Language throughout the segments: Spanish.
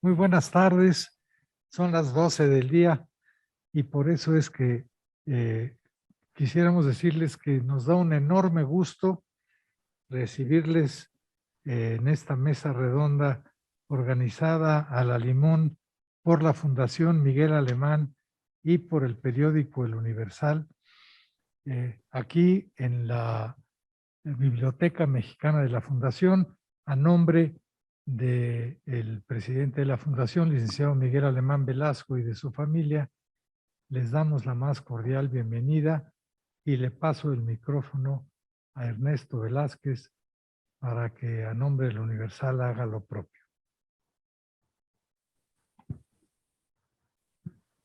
Muy buenas tardes. Son las 12 del día y por eso es que eh, quisiéramos decirles que nos da un enorme gusto recibirles en esta mesa redonda organizada a la limón por la Fundación Miguel Alemán y por el periódico El Universal, aquí en la Biblioteca Mexicana de la Fundación, a nombre del presidente de la Fundación, licenciado Miguel Alemán Velasco, y de su familia. Les damos la más cordial bienvenida y le paso el micrófono a Ernesto Velázquez para que a nombre del Universal haga lo propio.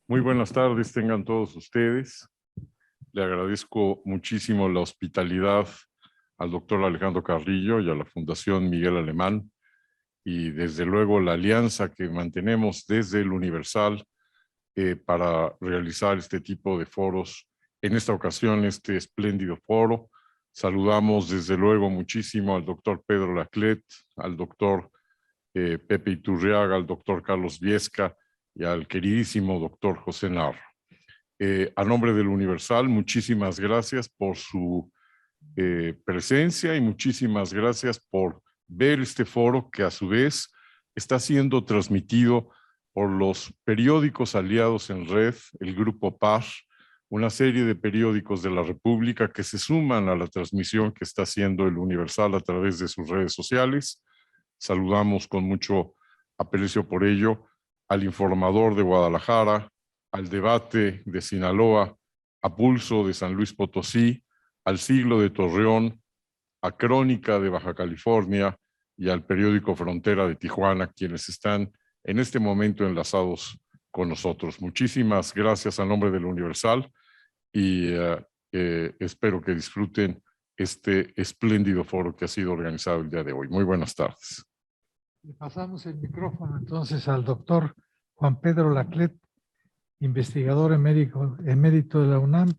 Muy buenas tardes tengan todos ustedes. Le agradezco muchísimo la hospitalidad al doctor Alejandro Carrillo y a la Fundación Miguel Alemán, y desde luego la alianza que mantenemos desde el Universal para realizar este tipo de foros. En esta ocasión, este espléndido foro. Saludamos desde luego muchísimo al doctor Pedro Laclet, al doctor Pepe Iturriaga, al doctor Carlos Viesca y al queridísimo doctor José Narro. A nombre del Universal, muchísimas gracias por su presencia y muchísimas gracias por ver este foro que a su vez está siendo transmitido por los periódicos aliados en red, el Grupo PAR, una serie de periódicos de la República que se suman a la transmisión que está haciendo el Universal a través de sus redes sociales. Saludamos con mucho aprecio por ello al Informador de Guadalajara, al Debate de Sinaloa, a Pulso de San Luis Potosí, al Siglo de Torreón, a Crónica de Baja California y al periódico Frontera de Tijuana, quienes están en este momento enlazados con nosotros. Muchísimas gracias a nombre del Universal y espero que disfruten este espléndido foro que ha sido organizado el día de hoy. Muy buenas tardes. Le pasamos el micrófono entonces al doctor Juan Pedro Laclet, investigador emérito de la UNAM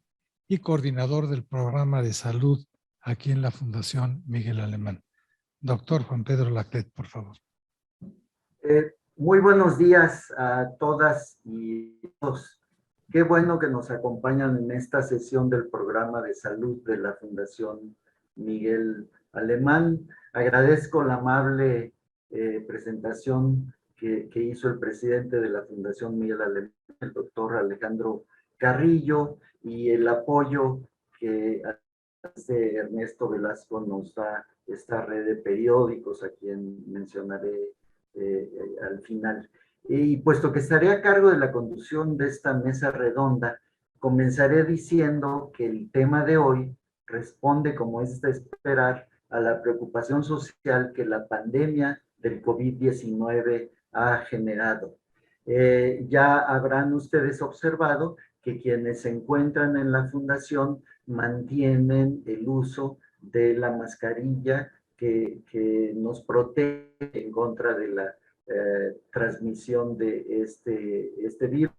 y coordinador del programa de salud aquí en la Fundación Miguel Alemán. Doctor Juan Pedro Laclet, por favor. Muy buenos días a todas y todos. Qué bueno que nos acompañan en esta sesión del programa de salud de la Fundación Miguel Alemán. Agradezco la amable presentación que hizo el presidente de la Fundación Miguel Alemán, el doctor Alejandro Carrillo, y el apoyo que hace Ernesto Velasco nos da esta red de periódicos, a quien mencionaré al final. Y puesto que estaré a cargo de la conducción de esta mesa redonda, comenzaré diciendo que el tema de hoy responde, como es de esperar, a la preocupación social que la pandemia del COVID-19 ha generado. Ya habrán ustedes observado que quienes se encuentran en la fundación mantienen el uso de la mascarilla que nos protege en contra de la transmisión de este virus.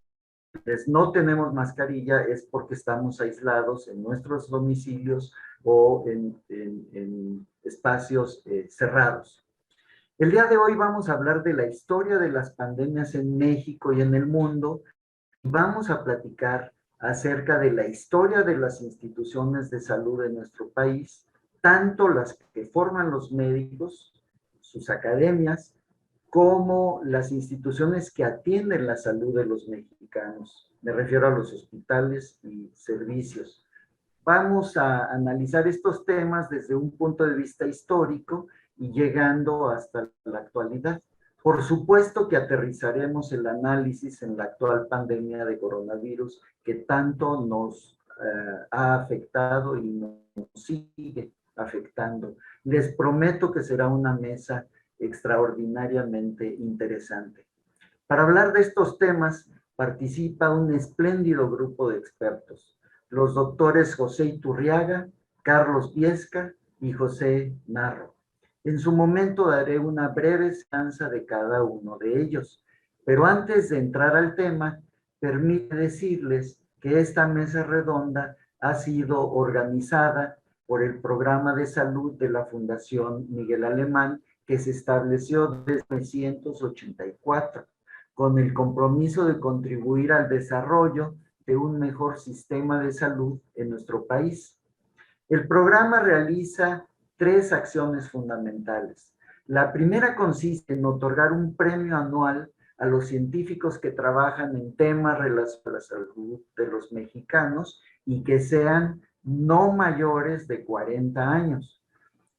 No tenemos mascarilla es porque estamos aislados en nuestros domicilios o en espacios cerrados. El día de hoy vamos a hablar de la historia de las pandemias en México y en el mundo. Vamos a platicar acerca de la historia de las instituciones de salud en nuestro país, tanto las que forman los médicos, sus academias, como las instituciones que atienden la salud de los mexicanos. Me refiero a los hospitales y servicios. Vamos a analizar estos temas desde un punto de vista histórico y llegando hasta la actualidad. Por supuesto que aterrizaremos el análisis en la actual pandemia de coronavirus que tanto nos ha afectado y nos sigue afectando. Les prometo que será una mesa extraordinariamente interesante. Para hablar de estos temas participa un espléndido grupo de expertos, los doctores José Iturriaga, Carlos Viesca y José Narro. En su momento daré una breve semblanza de cada uno de ellos, pero antes de entrar al tema, permítame decirles que esta mesa redonda ha sido organizada por el Programa de Salud de la Fundación Miguel Alemán que se estableció desde 1984, con el compromiso de contribuir al desarrollo de un mejor sistema de salud en nuestro país. El programa realiza 3 acciones fundamentales. La primera consiste en otorgar un premio anual a los científicos que trabajan en temas relacionados a la salud de los mexicanos y que sean no mayores de 40 años.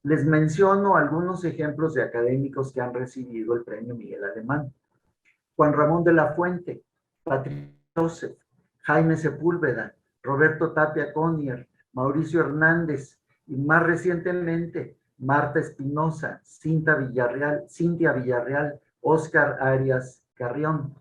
Les menciono algunos ejemplos de académicos que han recibido el premio Miguel Alemán. Juan Ramón de la Fuente, Patricio Joseph, Jaime Sepúlveda, Roberto Tapia Conier, Mauricio Hernández y más recientemente Marta Espinosa, Cintia Villarreal, Óscar Arias Carrión.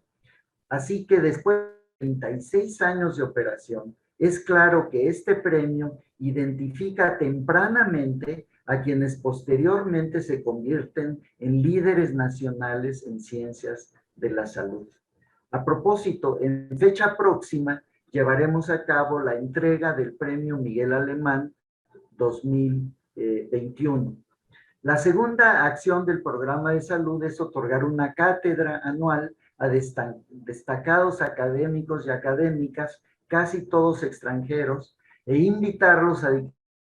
Así que después de 36 años de operación, es claro que este premio identifica tempranamente a quienes posteriormente se convierten en líderes nacionales en ciencias de la salud. A propósito, en fecha próxima llevaremos a cabo la entrega del Premio Miguel Alemán 2021. La segunda acción del programa de salud es otorgar una cátedra anual a destacados académicos y académicas, casi todos extranjeros, e invitarlos a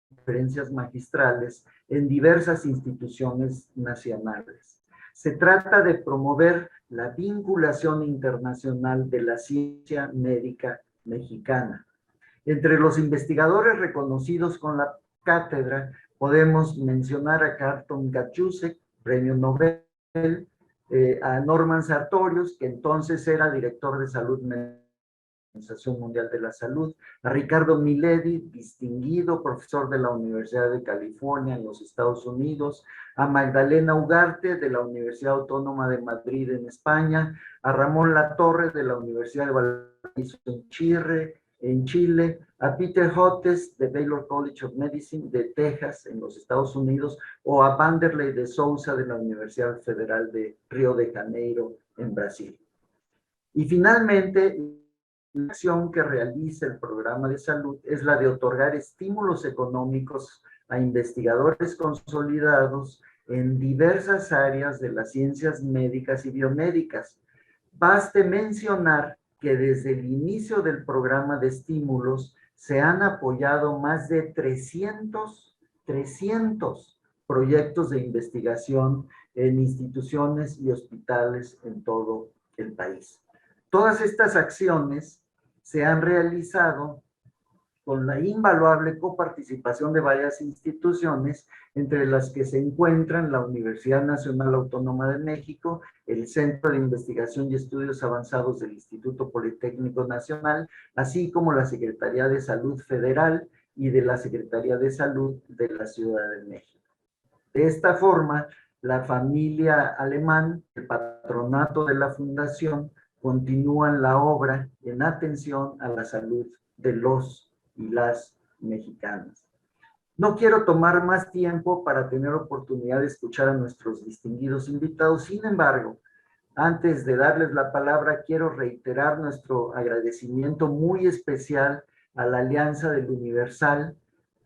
conferencias magistrales en diversas instituciones nacionales. Se trata de promover la vinculación internacional de la ciencia médica mexicana. Entre los investigadores reconocidos con la cátedra podemos mencionar a Carlton Gatusek, premio Nobel, a Norman Sartorius, que entonces era director de salud mental de la Organización Mundial de la Salud, a Ricardo Miledi, distinguido profesor de la Universidad de California en los Estados Unidos, a Magdalena Ugarte de la Universidad Autónoma de Madrid en España, a Ramón Latorre de la Universidad de Valparaíso en Chile, a Peter Hotez de Baylor College of Medicine de Texas en los Estados Unidos, o a Vanderlei de Souza de la Universidad Federal de Río de Janeiro en Brasil. Y finalmente, la acción que realiza el programa de salud es la de otorgar estímulos económicos a investigadores consolidados en diversas áreas de las ciencias médicas y biomédicas. Baste mencionar que desde el inicio del programa de estímulos se han apoyado más de 300 proyectos de investigación en instituciones y hospitales en todo el país. Todas estas acciones se han realizado con la invaluable coparticipación de varias instituciones, entre las que se encuentran la Universidad Nacional Autónoma de México, el Centro de Investigación y Estudios Avanzados del Instituto Politécnico Nacional, así como la Secretaría de Salud Federal y de la Secretaría de Salud de la Ciudad de México. De esta forma, la familia Alemán, el patronato de la fundación, continúan la obra en atención a la salud de los y las mexicanas. No quiero tomar más tiempo para tener oportunidad de escuchar a nuestros distinguidos invitados. Sin embargo, antes de darles la palabra, quiero reiterar nuestro agradecimiento muy especial a la Alianza del Universal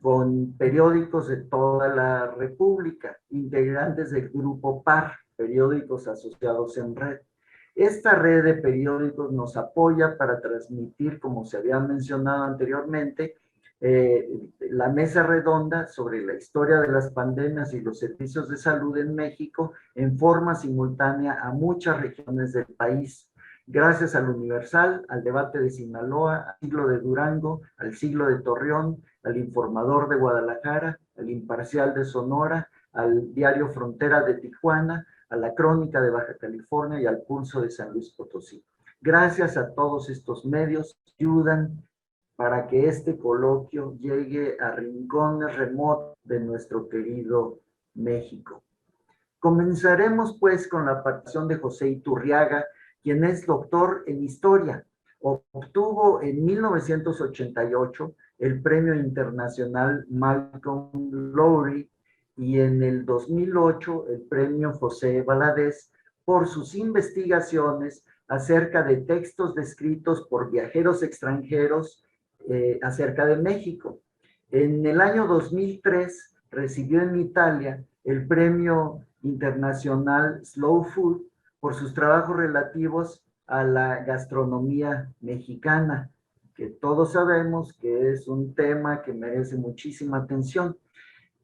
con periódicos de toda la República, integrantes del grupo PAR, periódicos asociados en red. Esta red de periódicos nos apoya para transmitir, como se había mencionado anteriormente, la mesa redonda sobre la historia de las pandemias y los servicios de salud en México en forma simultánea a muchas regiones del país. Gracias al Universal, al Debate de Sinaloa, al Siglo de Durango, al Siglo de Torreón, al Informador de Guadalajara, al Imparcial de Sonora, al Diario Frontera de Tijuana, a la Crónica de Baja California y al Pulso de San Luis Potosí. Gracias a todos estos medios que ayudan para que este coloquio llegue a rincones remotos de nuestro querido México. Comenzaremos pues con la participación de José Iturriaga, quien es doctor en Historia. Obtuvo en 1988 el Premio Internacional Malcolm Lowry y en el 2008 el Premio José Valadez por sus investigaciones acerca de textos descritos por viajeros extranjeros acerca de México. En el año 2003 recibió en Italia el Premio internacional Slow Food por sus trabajos relativos a la gastronomía mexicana, que todos sabemos que es un tema que merece muchísima atención.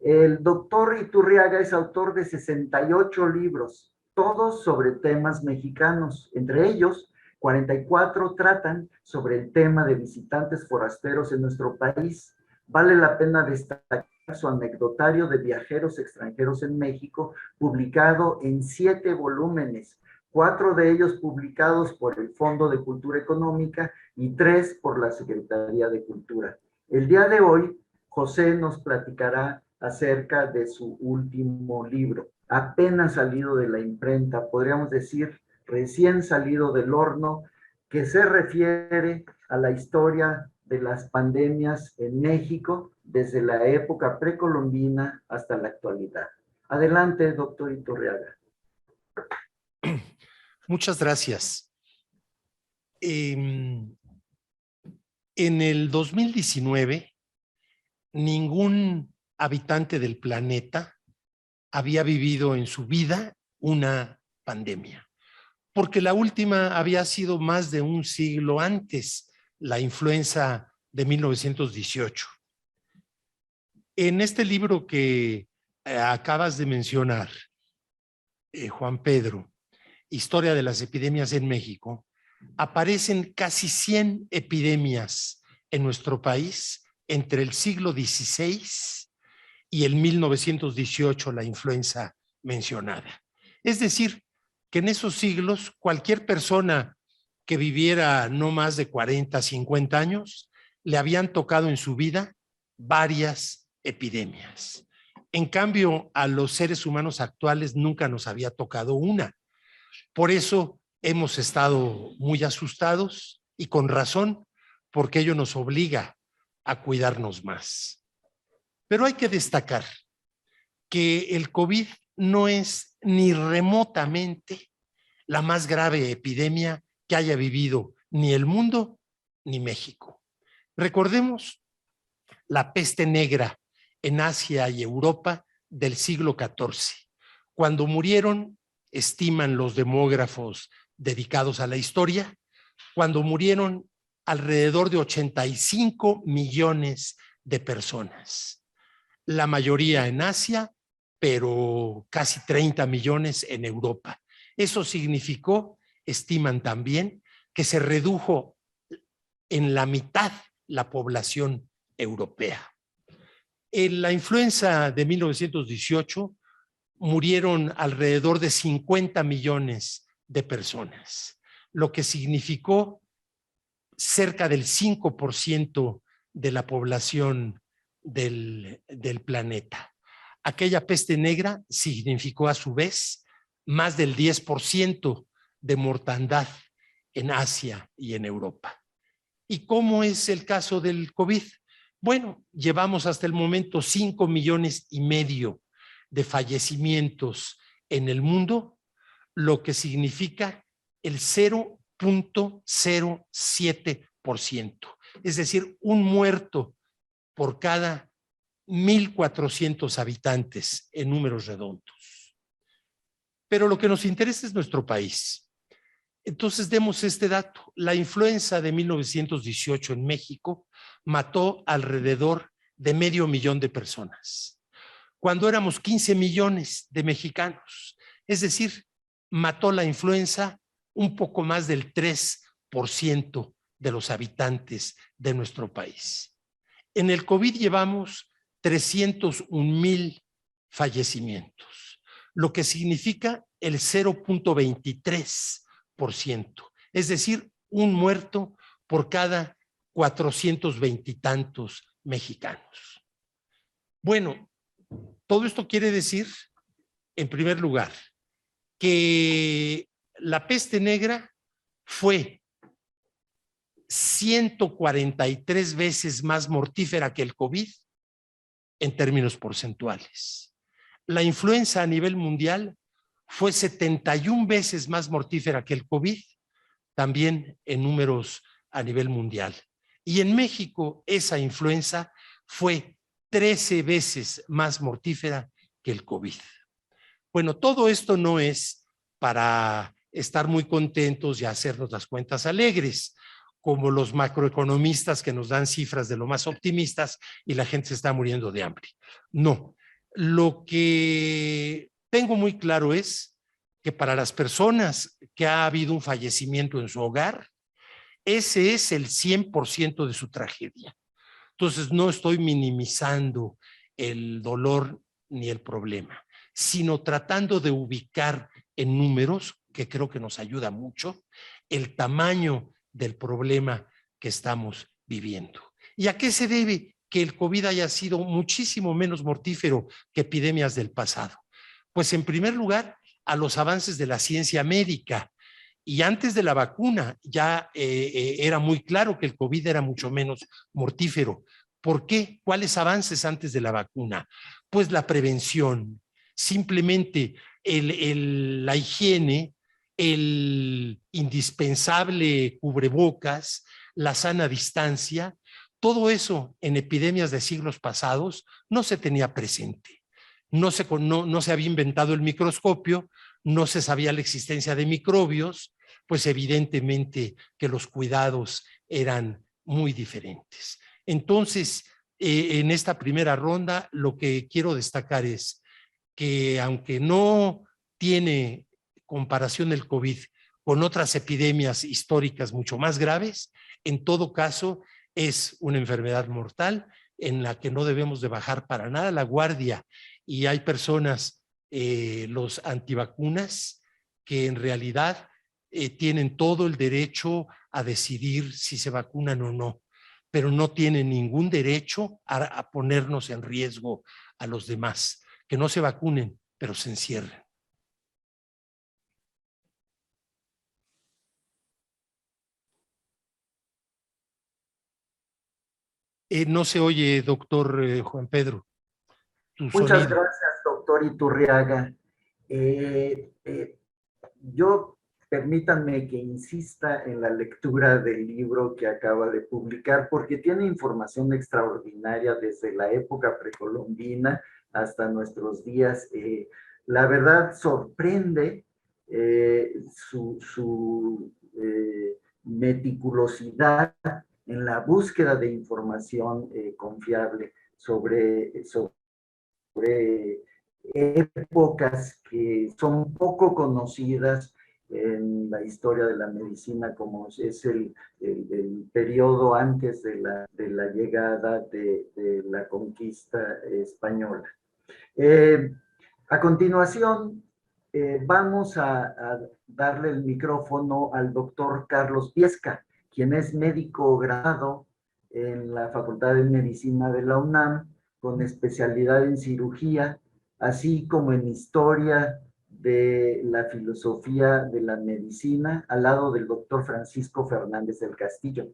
El doctor Iturriaga es autor de 68 libros, todos sobre temas mexicanos. Entre ellos, 44 tratan sobre el tema de visitantes forasteros en nuestro país. Vale la pena destacar su anecdotario de viajeros extranjeros en México, publicado en 7 volúmenes, 4 de ellos publicados por el Fondo de Cultura Económica y 3 por la Secretaría de Cultura. El día de hoy, José nos platicará acerca de su último libro, apenas salido de la imprenta, podríamos decir recién salido del horno, que se refiere a la historia de las pandemias en México desde la época precolombina hasta la actualidad. Adelante, doctor Iturriaga. Muchas gracias. En el 2019, ningún habitante del planeta había vivido en su vida una pandemia, porque la última había sido más de un siglo antes, la influenza de 1918. En este libro que acabas de mencionar, Juan Pedro, Historia de las epidemias en México, aparecen casi 100 epidemias en nuestro país entre el siglo XVI y el 1918, la influenza mencionada. Es decir, que en esos siglos cualquier persona que viviera no más de 40, 50 años, le habían tocado en su vida varias epidemias. En cambio, a los seres humanos actuales nunca nos había tocado una. Por eso hemos estado muy asustados y con razón, porque ello nos obliga a cuidarnos más. Pero hay que destacar que el COVID no es ni remotamente la más grave epidemia que haya vivido ni el mundo ni México. Recordemos la peste negra en Asia y Europa del siglo XIV, cuando murieron, estiman los demógrafos dedicados a la historia, cuando murieron alrededor de 85 millones de personas, la mayoría en Asia, pero casi 30 millones en Europa. Eso significó, estiman también, que se redujo en la mitad la población europea. En la influenza de 1918 murieron alrededor de 50 millones de personas, lo que significó cerca del 5% de la población del planeta. Aquella peste negra significó a su vez más del 10% de mortandad en Asia y en Europa. ¿Y cómo es el caso del COVID? Bueno, llevamos hasta el momento 5,5 millones de fallecimientos en el mundo, lo que significa el 0.07%, es decir, un muerto por cada 1,400 habitantes en números redondos. Pero lo que nos interesa es nuestro país. Entonces demos este dato. La influenza de 1918 en México mató alrededor de 500,000 de personas, cuando éramos 15 millones de mexicanos. Es decir, mató la influenza un poco más del 3% de los habitantes de nuestro país. En el COVID llevamos 301,000 fallecimientos, lo que significa el 0.23%, es decir, un muerto por cada 420 y tantos mexicanos. Bueno, todo esto quiere decir, en primer lugar, que la peste negra fue 143 veces más mortífera que el COVID en términos porcentuales. La influenza a nivel mundial fue 71 veces más mortífera que el COVID, también en números a nivel mundial. Y en México esa influenza fue 13 veces más mortífera que el COVID. Bueno, todo esto no es para estar muy contentos y hacernos las cuentas alegres, como los macroeconomistas que nos dan cifras de lo más optimistas y la gente se está muriendo de hambre. No, lo que tengo muy claro es que para las personas que ha habido un fallecimiento en su hogar, ese es el 100% de su tragedia. Entonces, no estoy minimizando el dolor ni el problema, sino tratando de ubicar en números, que creo que nos ayuda mucho, el tamaño del problema que estamos viviendo. ¿Y a qué se debe que el COVID haya sido muchísimo menos mortífero que epidemias del pasado? Pues en primer lugar, a los avances de la ciencia médica. Y antes de la vacuna ya era muy claro que el COVID era mucho menos mortífero. ¿Por qué? ¿Cuáles avances antes de la vacuna? Pues la prevención, simplemente la higiene, el indispensable cubrebocas, la sana distancia, todo eso en epidemias de siglos pasados no se tenía presente. No se había inventado el microscopio, no se sabía la existencia de microbios, pues evidentemente que los cuidados eran muy diferentes. Entonces, en esta primera ronda, lo que quiero destacar es que aunque no tiene comparación el COVID con otras epidemias históricas mucho más graves, en todo caso es una enfermedad mortal en la que no debemos de bajar para nada la guardia. Y hay personas, los antivacunas, que en realidad tienen todo el derecho a decidir si se vacunan o no, pero no tienen ningún derecho a ponernos en riesgo a los demás. Que no se vacunen, pero se encierren. No se oye, doctor Juan Pedro, tu Muchas sonido. gracias, doctor Iturriaga. Yo, permítanme que insista en la lectura del libro que acaba de publicar, porque tiene información extraordinaria desde la época precolombina hasta nuestros días. La verdad sorprende su meticulosidad en la búsqueda de información confiable sobre épocas que son poco conocidas en la historia de la medicina, como es el periodo antes de la llegada de la conquista española. A continuación, vamos a darle el micrófono al doctor Carlos Viesca, quien es médico graduado en la Facultad de Medicina de la UNAM, con especialidad en cirugía, así como en historia de la filosofía de la medicina, al lado del doctor Francisco Fernández del Castillo.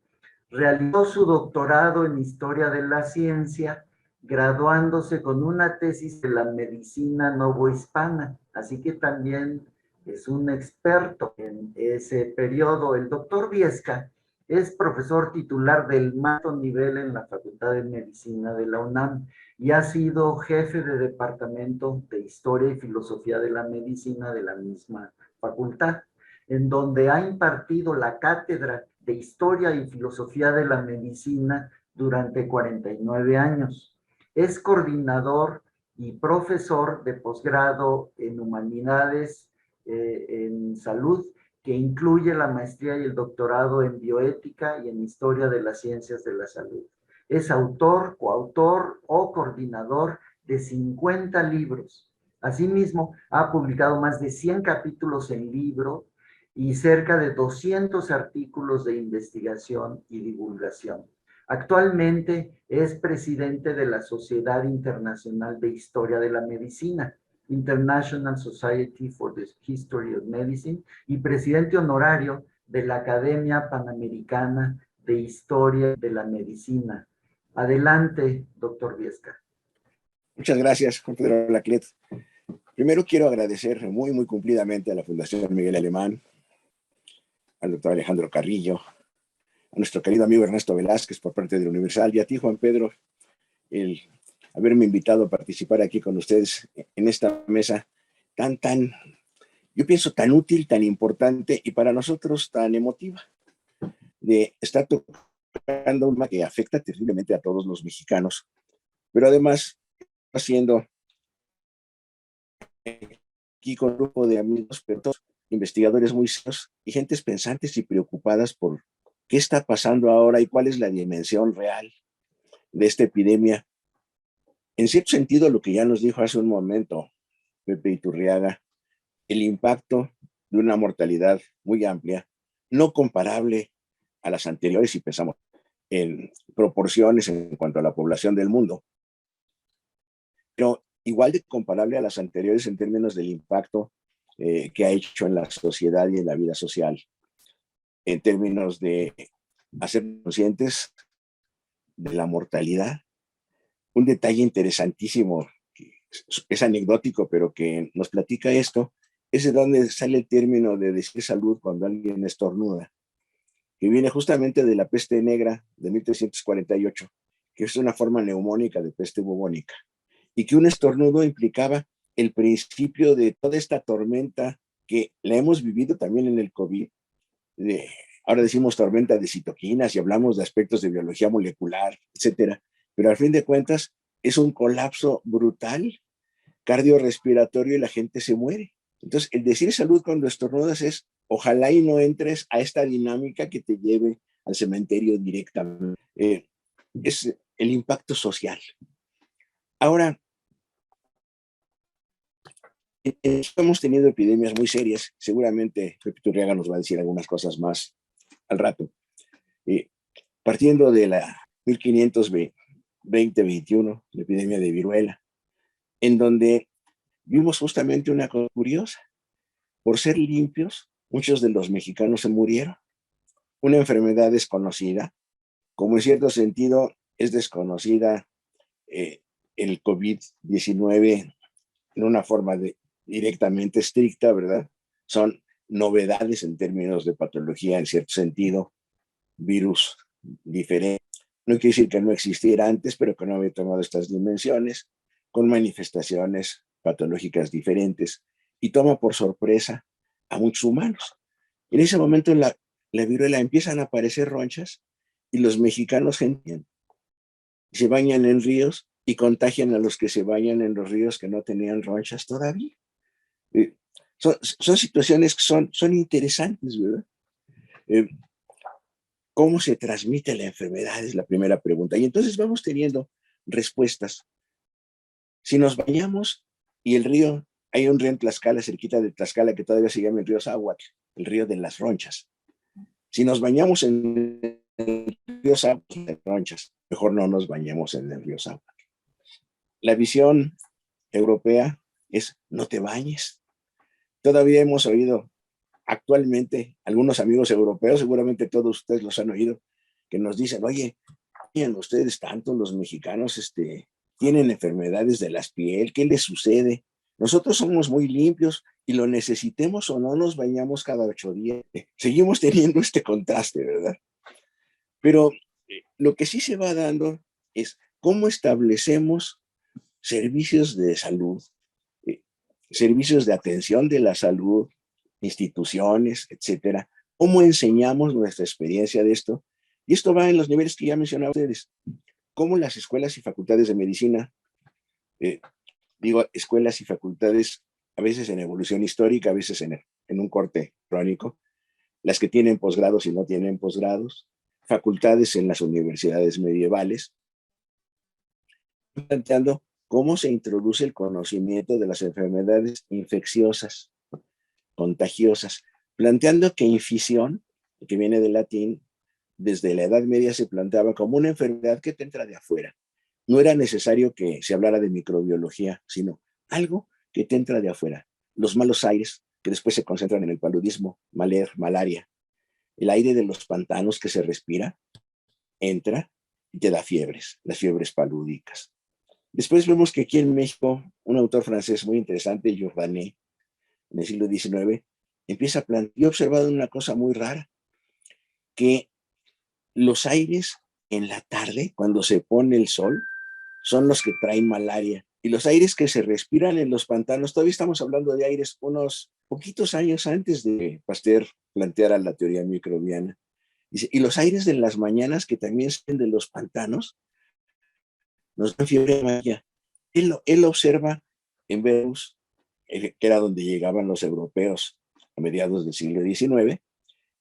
Realizó su doctorado en historia de la ciencia, graduándose con una tesis de la medicina novohispana, así que también es un experto en ese periodo. El doctor Viesca es profesor titular del más alto nivel en la Facultad de Medicina de la UNAM y ha sido jefe de departamento de Historia y Filosofía de la Medicina de la misma facultad, en donde ha impartido la cátedra de Historia y Filosofía de la Medicina durante 49 años. Es coordinador y profesor de posgrado en Humanidades en Salud, que incluye la maestría y el doctorado en bioética y en historia de las ciencias de la salud. Es autor, coautor o coordinador de 50 libros. Asimismo, ha publicado más de 100 capítulos en libro y cerca de 200 artículos de investigación y divulgación. Actualmente es presidente de la Sociedad Internacional de Historia de la Medicina, International Society for the History of Medicine, y presidente honorario de la Academia Panamericana de Historia de la Medicina. Adelante, doctor Viesca. Muchas gracias, Juan Pedro Laclet. Primero quiero agradecer muy cumplidamente a la Fundación Miguel Alemán, al doctor Alejandro Carrillo, a nuestro querido amigo Ernesto Velázquez por parte del Universal, y a ti, Juan Pedro, el haberme invitado a participar aquí con ustedes en esta mesa yo pienso tan útil, tan importante y para nosotros tan emotiva, de estar tocando un tema que afecta terriblemente a todos los mexicanos, pero además haciendo aquí con un grupo de amigos, pero todos investigadores muy serios y gentes pensantes y preocupadas por qué está pasando ahora y cuál es la dimensión real de esta epidemia. En cierto sentido, lo que ya nos dijo hace un momento Pepe Iturriaga, el impacto de una mortalidad muy amplia, no comparable a las anteriores si pensamos en proporciones en cuanto a la población del mundo, pero igual de comparable a las anteriores en términos del impacto que ha hecho en la sociedad y en la vida social, en términos de hacer conscientes de la mortalidad. Un detalle interesantísimo, que es anecdótico, pero que nos platica esto, es de donde sale el término de decir salud cuando alguien estornuda, que viene justamente de la peste negra de 1348, que es una forma neumónica de peste bubónica, y que un estornudo implicaba el principio de toda esta tormenta que la hemos vivido también en el COVID. Ahora decimos tormenta de citoquinas y hablamos de aspectos de biología molecular, etcétera, pero al fin de cuentas es un colapso brutal cardiorrespiratorio y la gente se muere. Entonces, el decir salud cuando estornudas es ojalá y no entres a esta dinámica que te lleve al cementerio directamente. Es el impacto social. Ahora, hemos tenido epidemias muy serias. Seguramente Pepe Iturriaga nos va a decir algunas cosas más al rato. Partiendo de la 1520-21, la epidemia de viruela, en donde vimos justamente una cosa curiosa. Por ser limpios, muchos de los mexicanos se murieron. Una enfermedad desconocida, como en cierto sentido es desconocida el COVID-19 en una forma directamente estricta, ¿verdad? Son novedades en términos de patología, en cierto sentido, virus diferente. No quiere decir que no existiera antes, pero que no había tomado estas dimensiones, con manifestaciones patológicas diferentes, y toma por sorpresa a muchos humanos. En ese momento en la viruela empiezan a aparecer ronchas y los mexicanos se bañan en ríos y contagian a los que se bañan en los ríos que no tenían ronchas todavía. Son situaciones que son interesantes, ¿verdad? ¿Cómo se transmite la enfermedad? Es la primera pregunta. Y entonces vamos teniendo respuestas. Si nos bañamos y el río, hay un río en Tlaxcala, cerquita de Tlaxcala, que todavía se llama el río Zahuatl, el río de las ronchas. Si nos bañamos en el río Zahuatl de ronchas, mejor no nos bañemos en el río Zahuatl. La visión europea es no te bañes. Todavía hemos oído actualmente algunos amigos europeos, seguramente todos ustedes los han oído, que nos dicen, oye, ustedes tanto los mexicanos tienen enfermedades de la piel, ¿qué les sucede? Nosotros somos muy limpios y lo necesitemos o no nos bañamos cada 8 días. Seguimos teniendo este contraste, ¿verdad? Pero lo que sí se va dando es cómo establecemos servicios de salud, servicios de atención de la salud, instituciones, etcétera. ¿Cómo enseñamos nuestra experiencia de esto? Y esto va en los niveles que ya mencionaba ustedes. Cómo las escuelas y facultades de medicina, digo escuelas y facultades a veces en evolución histórica, a veces en un corte crónico, las que tienen posgrados y no tienen posgrados, facultades en las universidades medievales, planteando cómo se introduce el conocimiento de las enfermedades infecciosas, contagiosas, planteando que infisión, que viene del latín, desde la Edad Media se planteaba como una enfermedad que te entra de afuera. No era necesario que se hablara de microbiología, sino algo que te entra de afuera. Los malos aires, que después se concentran en el paludismo, malaria. El aire de los pantanos que se respira, entra y te da fiebres, las fiebres palúdicas. Después vemos que aquí en México, un autor francés muy interesante, Jourdain, en el siglo XIX, empieza a plantear, y he observado una cosa muy rara, que los aires en la tarde, cuando se pone el sol, son los que traen malaria y los aires que se respiran en los pantanos, todavía estamos hablando de aires unos poquitos años antes de Pasteur planteara la teoría microbiana. Y los aires de las mañanas que también salen de los pantanos nos dan fiebre amarilla. Él observa en Venus, que era donde llegaban los europeos a mediados del siglo XIX,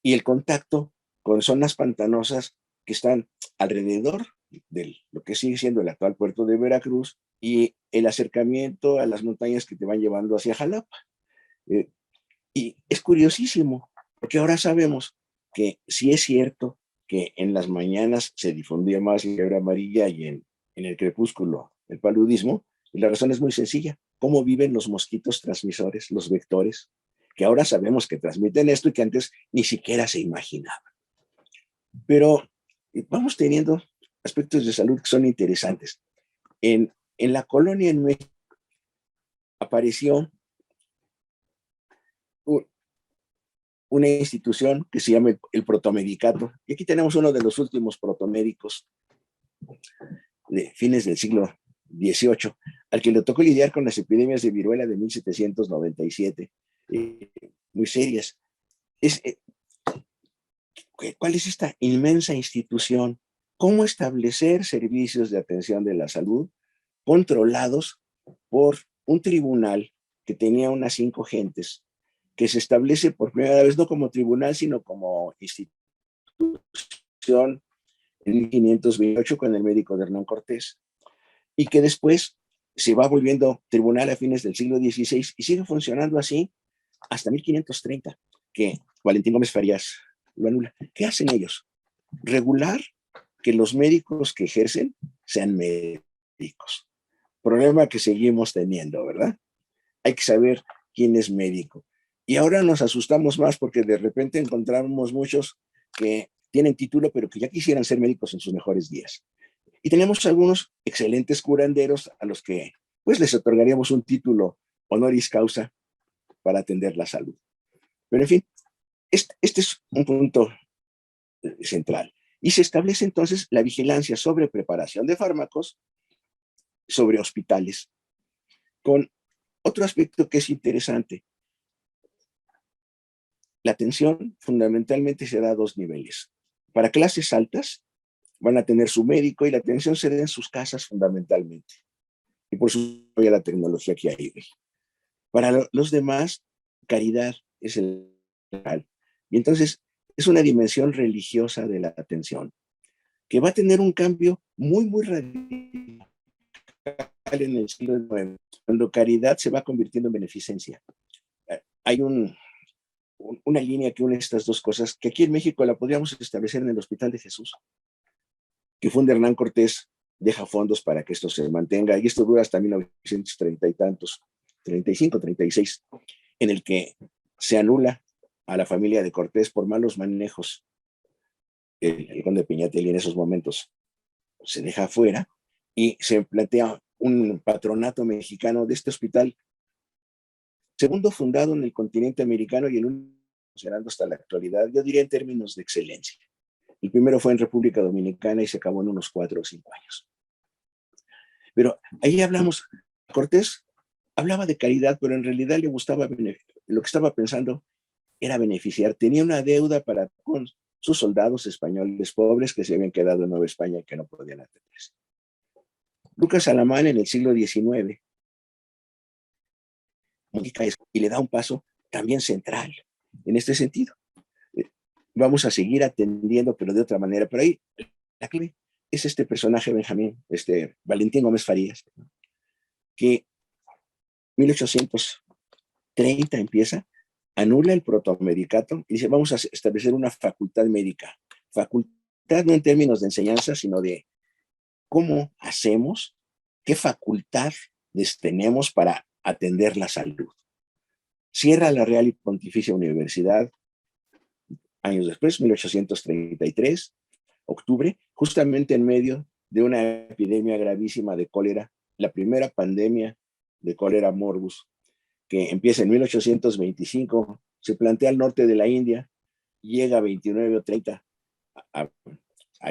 y el contacto con zonas pantanosas que están alrededor de lo que sigue siendo el actual puerto de Veracruz y el acercamiento a las montañas que te van llevando hacia Jalapa. Y es curiosísimo, porque ahora sabemos que sí es cierto que en las mañanas se difundía más la fiebre amarilla y en el crepúsculo el paludismo, y la razón es muy sencilla: cómo viven los mosquitos transmisores, los vectores, que ahora sabemos que transmiten esto y que antes ni siquiera se imaginaban. Pero vamos teniendo aspectos de salud que son interesantes. En la colonia en México apareció una institución que se llama el protomedicato, y aquí tenemos uno de los últimos protomédicos de fines del siglo XVIII, al que le tocó lidiar con las epidemias de viruela de 1797, muy serias. ¿Cuál es esta inmensa institución? ¿Cómo establecer servicios de atención de la salud controlados por un tribunal que tenía unas 5 gentes, que se establece por primera vez no como tribunal, sino como institución en 1528 con el médico de Hernán Cortés, y que después se va volviendo tribunal a fines del siglo XVI y sigue funcionando así hasta 1530, que Valentín Gómez Farías lo anula. ¿Qué hacen ellos? Regular que los médicos que ejercen sean médicos. Problema que seguimos teniendo, ¿verdad? Hay que saber quién es médico. Y ahora nos asustamos más porque de repente encontramos muchos que tienen título, pero que ya quisieran ser médicos en sus mejores días. Y tenemos algunos excelentes curanderos a los que pues les otorgaríamos un título honoris causa para atender la salud. Pero en fin, este es un punto central. Y se establece entonces la vigilancia sobre preparación de fármacos, sobre hospitales, con otro aspecto que es interesante. La atención fundamentalmente se da a 2 niveles. Para clases altas van a tener su médico y la atención se da en sus casas fundamentalmente. Y por supuesto la tecnología que hay. Para los demás, caridad es el real. Y entonces es una dimensión religiosa de la atención que va a tener un cambio muy, muy radical en el siglo XIX, cuando caridad se va convirtiendo en beneficencia. Hay una línea que une estas dos cosas, que aquí en México la podríamos establecer en el Hospital de Jesús, que funda Hernán Cortés, deja fondos para que esto se mantenga, y esto dura hasta 1930 y tantos, 35, 36, en el que se anula a la familia de Cortés por malos manejos. El conde Peñatelli en esos momentos se deja fuera y se plantea un patronato mexicano de este hospital, segundo fundado en el continente americano y el único funcionando hasta la actualidad, yo diría en términos de excelencia. El primero fue en República Dominicana y se acabó en unos 4 o 5 años. Pero ahí hablamos, Cortés hablaba de caridad, pero en realidad le gustaba, lo que estaba pensando era beneficiar. Tenía una deuda con sus soldados españoles pobres que se habían quedado en Nueva España y que no podían atenderse. Lucas Alamán en el siglo XIX y le da un paso también central en este sentido. Vamos a seguir atendiendo, pero de otra manera. Pero ahí la clave es este personaje Benjamín, Valentín Gómez Farías, que 1830 empieza, anula el protomedicato y dice, vamos a establecer una facultad médica. Facultad no en términos de enseñanza, sino de cómo hacemos, qué facultad tenemos para atender la salud. Cierra la Real y Pontificia Universidad, años después, 1833, octubre, justamente en medio de una epidemia gravísima de cólera, la primera pandemia de cólera morbus, que empieza en 1825, se plantea al norte de la India, llega a 29 o 30 a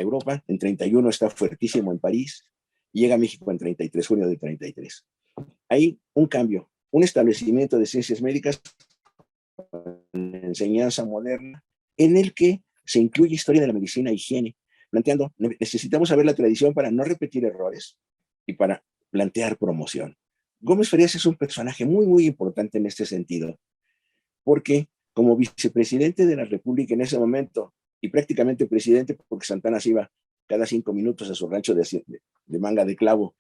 Europa, en 31 está fuertísimo en París, llega a México en 33, junio de 33. hay un cambio, un establecimiento de ciencias médicas, enseñanza moderna, en el que se incluye historia de la medicina e higiene, planteando, necesitamos saber la tradición para no repetir errores y para plantear promoción. Gómez Farías es un personaje muy, muy importante en este sentido, porque como vicepresidente de la República en ese momento, y prácticamente presidente, porque Santana se iba cada 5 minutos a su rancho de Manga de Clavo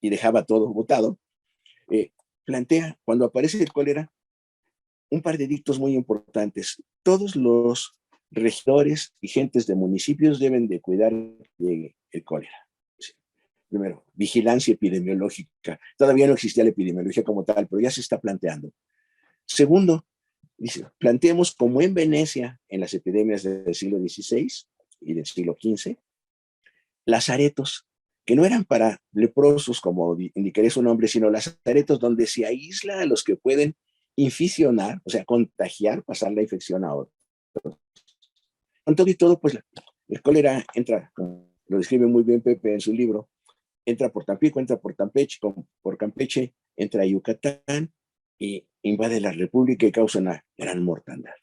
y dejaba todo votado, plantea, cuando aparece el cólera, un par de dictos muy importantes. Todos los regidores y gentes de municipios deben de cuidar que llegue el cólera. Primero, vigilancia epidemiológica. Todavía no existía la epidemiología como tal, pero ya se está planteando. Segundo, dice, planteemos como en Venecia, en las epidemias del siglo XVI y del siglo XV, lazaretos, que no eran para leprosos, como indicaría su nombre, sino lazaretos donde se aísla a los que pueden inficionar, o sea, contagiar, pasar la infección a otros. Con todo y todo, pues el cólera entra, lo describe muy bien Pepe en su libro, entra por Tampico, entra por Campeche, entra a Yucatán y invade la República y causa una gran mortandad.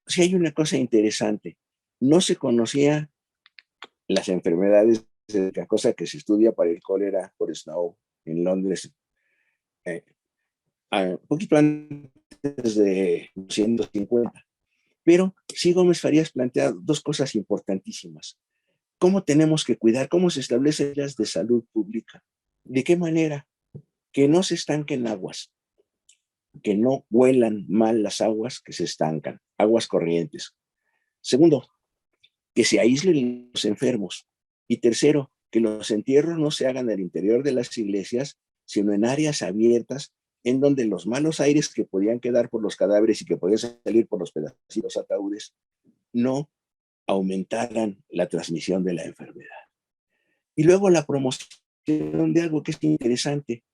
O sea, hay una cosa interesante. No se conocía las enfermedades, la cosa que se estudia para el cólera por Snow en Londres, un poquito antes de 150. Pero sí, Gómez Farías plantea dos cosas importantísimas. ¿Cómo tenemos que cuidar? ¿Cómo se establecen las de salud pública? ¿De qué manera? Que no se estanquen aguas, que no huelan mal las aguas que se estancan, aguas corrientes. Segundo, que se aíslen los enfermos. Y tercero, que los entierros no se hagan al interior de las iglesias, sino en áreas abiertas, en donde los malos aires que podían quedar por los cadáveres y que podían salir por los pedacitos ataúdes, no aumentaran la transmisión de la enfermedad. Y luego la promoción de algo que es interesante.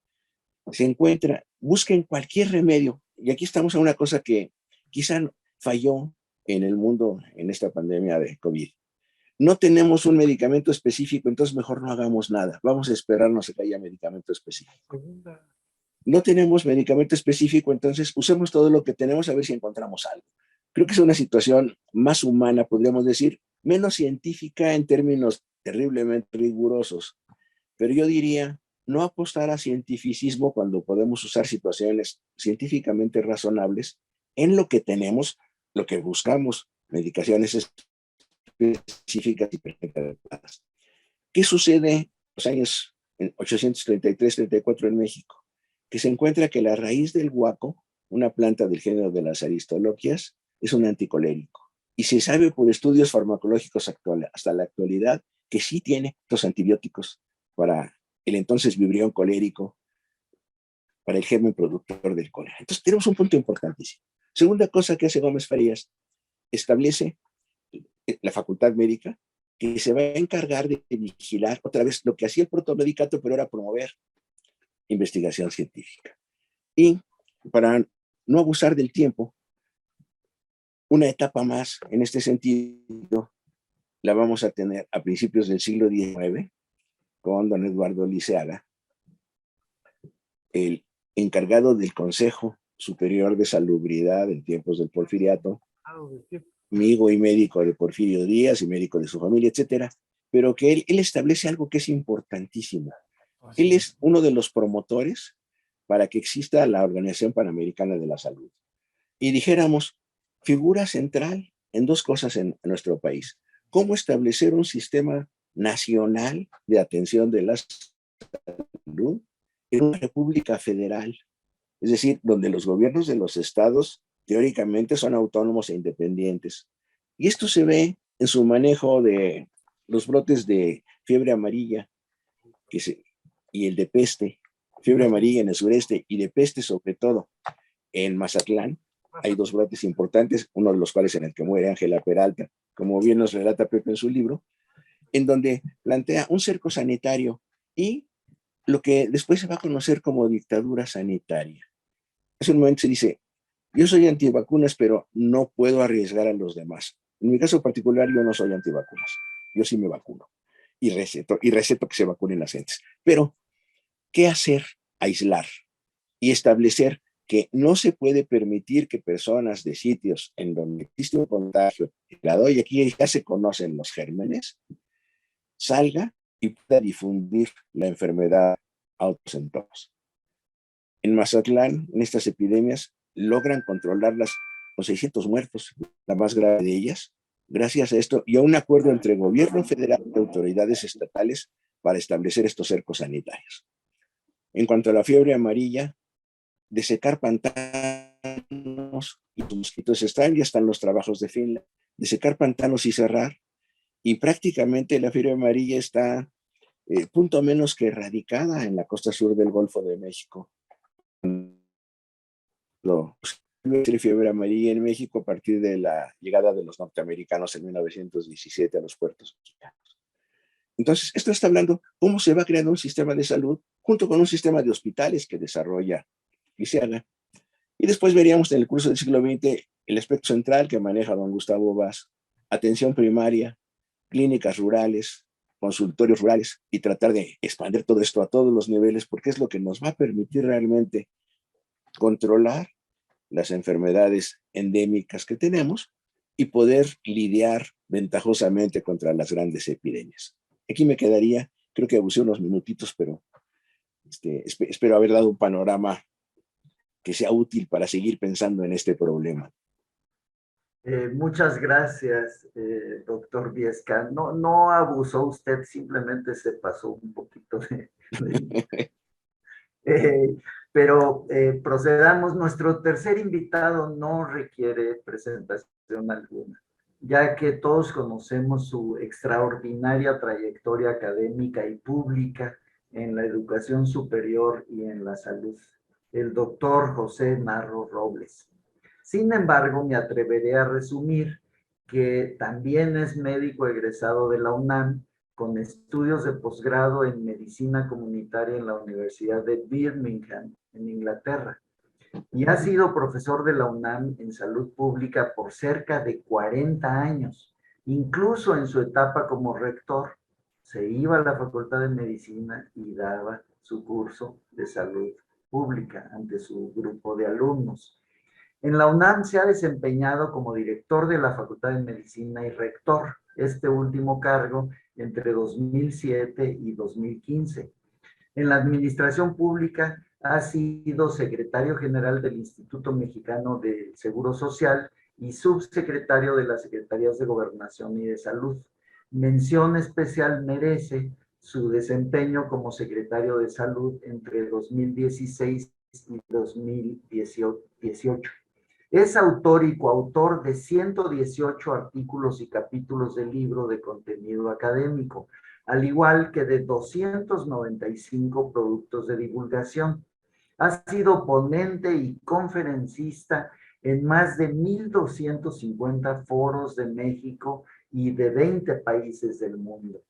Se encuentra, busquen cualquier remedio. Y aquí estamos en una cosa que quizá falló en el mundo en esta pandemia de COVID. No tenemos un medicamento específico, entonces mejor no hagamos nada. Vamos a esperarnos a que haya medicamento específico. No tenemos medicamento específico, entonces usemos todo lo que tenemos a ver si encontramos algo. Creo que es una situación más humana, podríamos decir, menos científica en términos terriblemente rigurosos. Pero yo diría, no apostar a cientificismo cuando podemos usar situaciones científicamente razonables en lo que tenemos, lo que buscamos, medicaciones específicas y adecuadas. ¿Qué sucede en los años 833-34 en México? Que se encuentra que la raíz del guaco, una planta del género de las aristoloquias, es un anticolérico. Y se sabe por estudios farmacológicos hasta la actualidad que sí tiene estos antibióticos para el entonces vibrión colérico, para el germen productor del cólera. Entonces tenemos un punto importantísimo. Segunda cosa que hace Gómez Farías, establece la facultad médica que se va a encargar de vigilar otra vez lo que hacía el protomedicato, pero era promover investigación científica. Y para no abusar del tiempo, una etapa más en este sentido la vamos a tener a principios del siglo XIX con don Eduardo Liceaga, el encargado del Consejo Superior de Salubridad en tiempos del Porfiriato, amigo y médico de Porfirio Díaz y médico de su familia, etcétera, pero que él establece algo que es importantísimo. Él es uno de los promotores para que exista la Organización Panamericana de la Salud. Y dijéramos, figura central en dos cosas en nuestro país. Cómo establecer un sistema nacional de atención de la salud en una república federal, es decir, donde los gobiernos de los estados teóricamente son autónomos e independientes. Y esto se ve en su manejo de los brotes de fiebre amarilla y el de peste, fiebre amarilla en el sureste y de peste sobre todo en Mazatlán. Hay dos brotes importantes, uno de los cuales en el que muere Ángela Peralta, como bien nos relata Pepe en su libro, en donde plantea un cerco sanitario y lo que después se va a conocer como dictadura sanitaria. Hace un momento se dice, yo soy antivacunas, pero no puedo arriesgar a los demás. En mi caso particular, yo no soy antivacunas. Yo sí me vacuno y receto que se vacunen las gentes. Pero, ¿qué hacer? Aislar. y establecer que no se puede permitir que personas de sitios en donde existe un contagio, y aquí ya se conocen los gérmenes, salga y pueda difundir la enfermedad a otros entornos. En Mazatlán, en estas epidemias, logran controlarlas con 600 muertos, la más grave de ellas, gracias a esto y a un acuerdo entre el gobierno federal y autoridades estatales para establecer estos cercos sanitarios. En cuanto a la fiebre amarilla, desecar pantanos, y los mosquitos están, ya están los trabajos de Finland, desecar pantanos y cerrar, y prácticamente la fiebre amarilla está punto menos que erradicada en la costa sur del Golfo de México. Fiebre amarilla en México a partir de la llegada de los norteamericanos en 1917 a los puertos mexicanos. Entonces, esto está hablando cómo se va creando un sistema de salud junto con un sistema de hospitales que desarrolla Lisiaga. Y después veríamos en el curso del siglo XX el aspecto central que maneja don Gustavo Vaz, atención primaria, clínicas rurales, consultorios rurales, y tratar de expandir todo esto a todos los niveles, porque es lo que nos va a permitir realmente controlar las enfermedades endémicas que tenemos y poder lidiar ventajosamente contra las grandes epidemias. Aquí me quedaría, creo que abusé unos minutitos, pero espero haber dado un panorama que sea útil para seguir pensando en este problema. Muchas gracias, doctor Viesca. No abusó usted, simplemente se pasó un poquito pero procedamos. Nuestro tercer invitado no requiere presentación alguna, ya que todos conocemos su extraordinaria trayectoria académica y pública en la educación superior y en la salud, el doctor José Narro Robles. Sin embargo, me atreveré a resumir que también es médico egresado de la UNAM, con estudios de posgrado en medicina comunitaria en la Universidad de Birmingham, en Inglaterra, y ha sido profesor de la UNAM en salud pública por cerca de 40 años. Incluso en su etapa como rector, se iba a la Facultad de Medicina y daba su curso de salud pública ante su grupo de alumnos. En la UNAM se ha desempeñado como director de la Facultad de Medicina y rector, este último cargo entre 2007 y 2015. En la administración pública ha sido secretario general del Instituto Mexicano del Seguro Social y subsecretario de las Secretarías de Gobernación y de Salud. Mención especial merece su desempeño como secretario de Salud entre 2016 y 2018. Es autor y coautor de 118 artículos y capítulos de libro de contenido académico, al igual que de 295 productos de divulgación. Ha sido ponente y conferencista en más de 1,250 foros de México y de 20 países del mundo.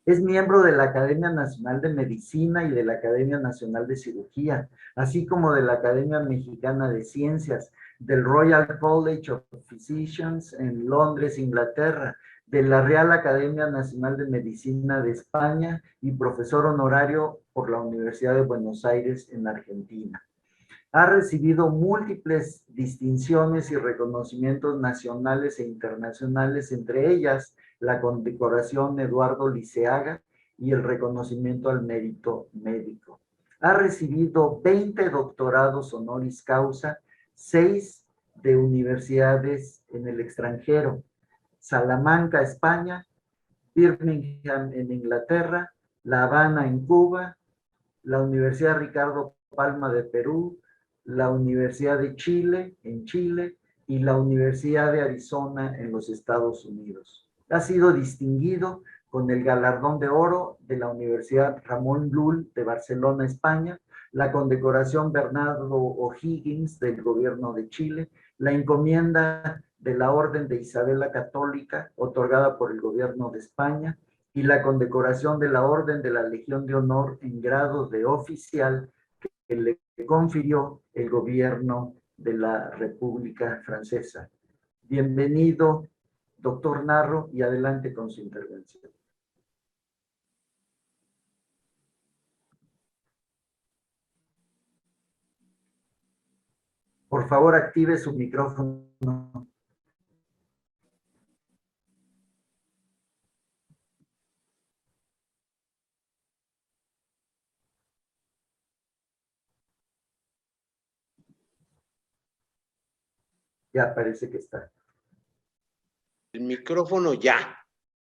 Es miembro de la Academia Nacional de Medicina y de la Academia Nacional de Cirugía, así como de la Academia Mexicana de Ciencias, del Royal College of Physicians en Londres, Inglaterra, de la Real Academia Nacional de Medicina de España y profesor honorario por la Universidad de Buenos Aires en Argentina. Ha recibido múltiples distinciones y reconocimientos nacionales e internacionales, entre ellas la condecoración Eduardo Liceaga y el reconocimiento al mérito médico. Ha recibido 20 doctorados honoris causa, 6 de universidades en el extranjero: Salamanca, España; Birmingham, en Inglaterra; La Habana, en Cuba; la Universidad Ricardo Palma de Perú; la Universidad de Chile, en Chile; y la Universidad de Arizona, en los Estados Unidos. Ha sido distinguido con el Galardón de Oro de la Universidad Ramón Llull de Barcelona, España, la condecoración Bernardo O'Higgins del Gobierno de Chile, la encomienda de la Orden de Isabel Católica, otorgada por el Gobierno de España, y la condecoración de la Orden de la Legión de Honor en grado de oficial que le confirió el Gobierno de la República Francesa. Bienvenido, doctor Narro, y adelante con su intervención. Por favor, active su micrófono. Ya parece que está. El micrófono ya.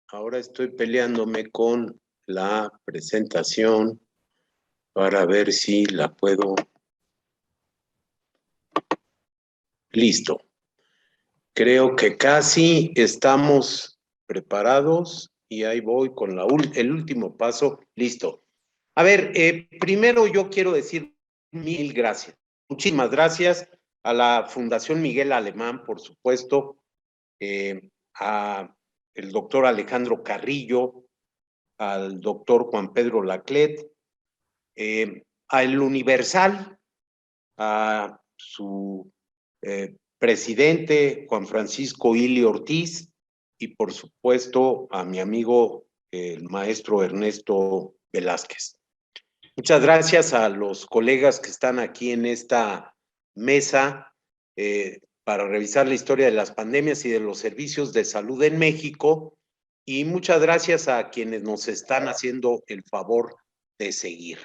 Ahora estoy peleándome con la presentación para ver si la puedo. Listo. Creo que casi estamos preparados y ahí voy con el último paso. Listo. A ver, primero yo quiero decir mil gracias. Muchísimas gracias a la Fundación Miguel Alemán, por supuesto, a el doctor Alejandro Carrillo, al doctor Juan Pedro Laclet, a El Universal, a su presidente Juan Francisco Ili Ortiz y por supuesto a mi amigo el maestro Ernesto Velázquez. Muchas gracias a los colegas que están aquí en esta mesa para revisar la historia de las pandemias y de los servicios de salud en México y muchas gracias a quienes nos están haciendo el favor de seguir.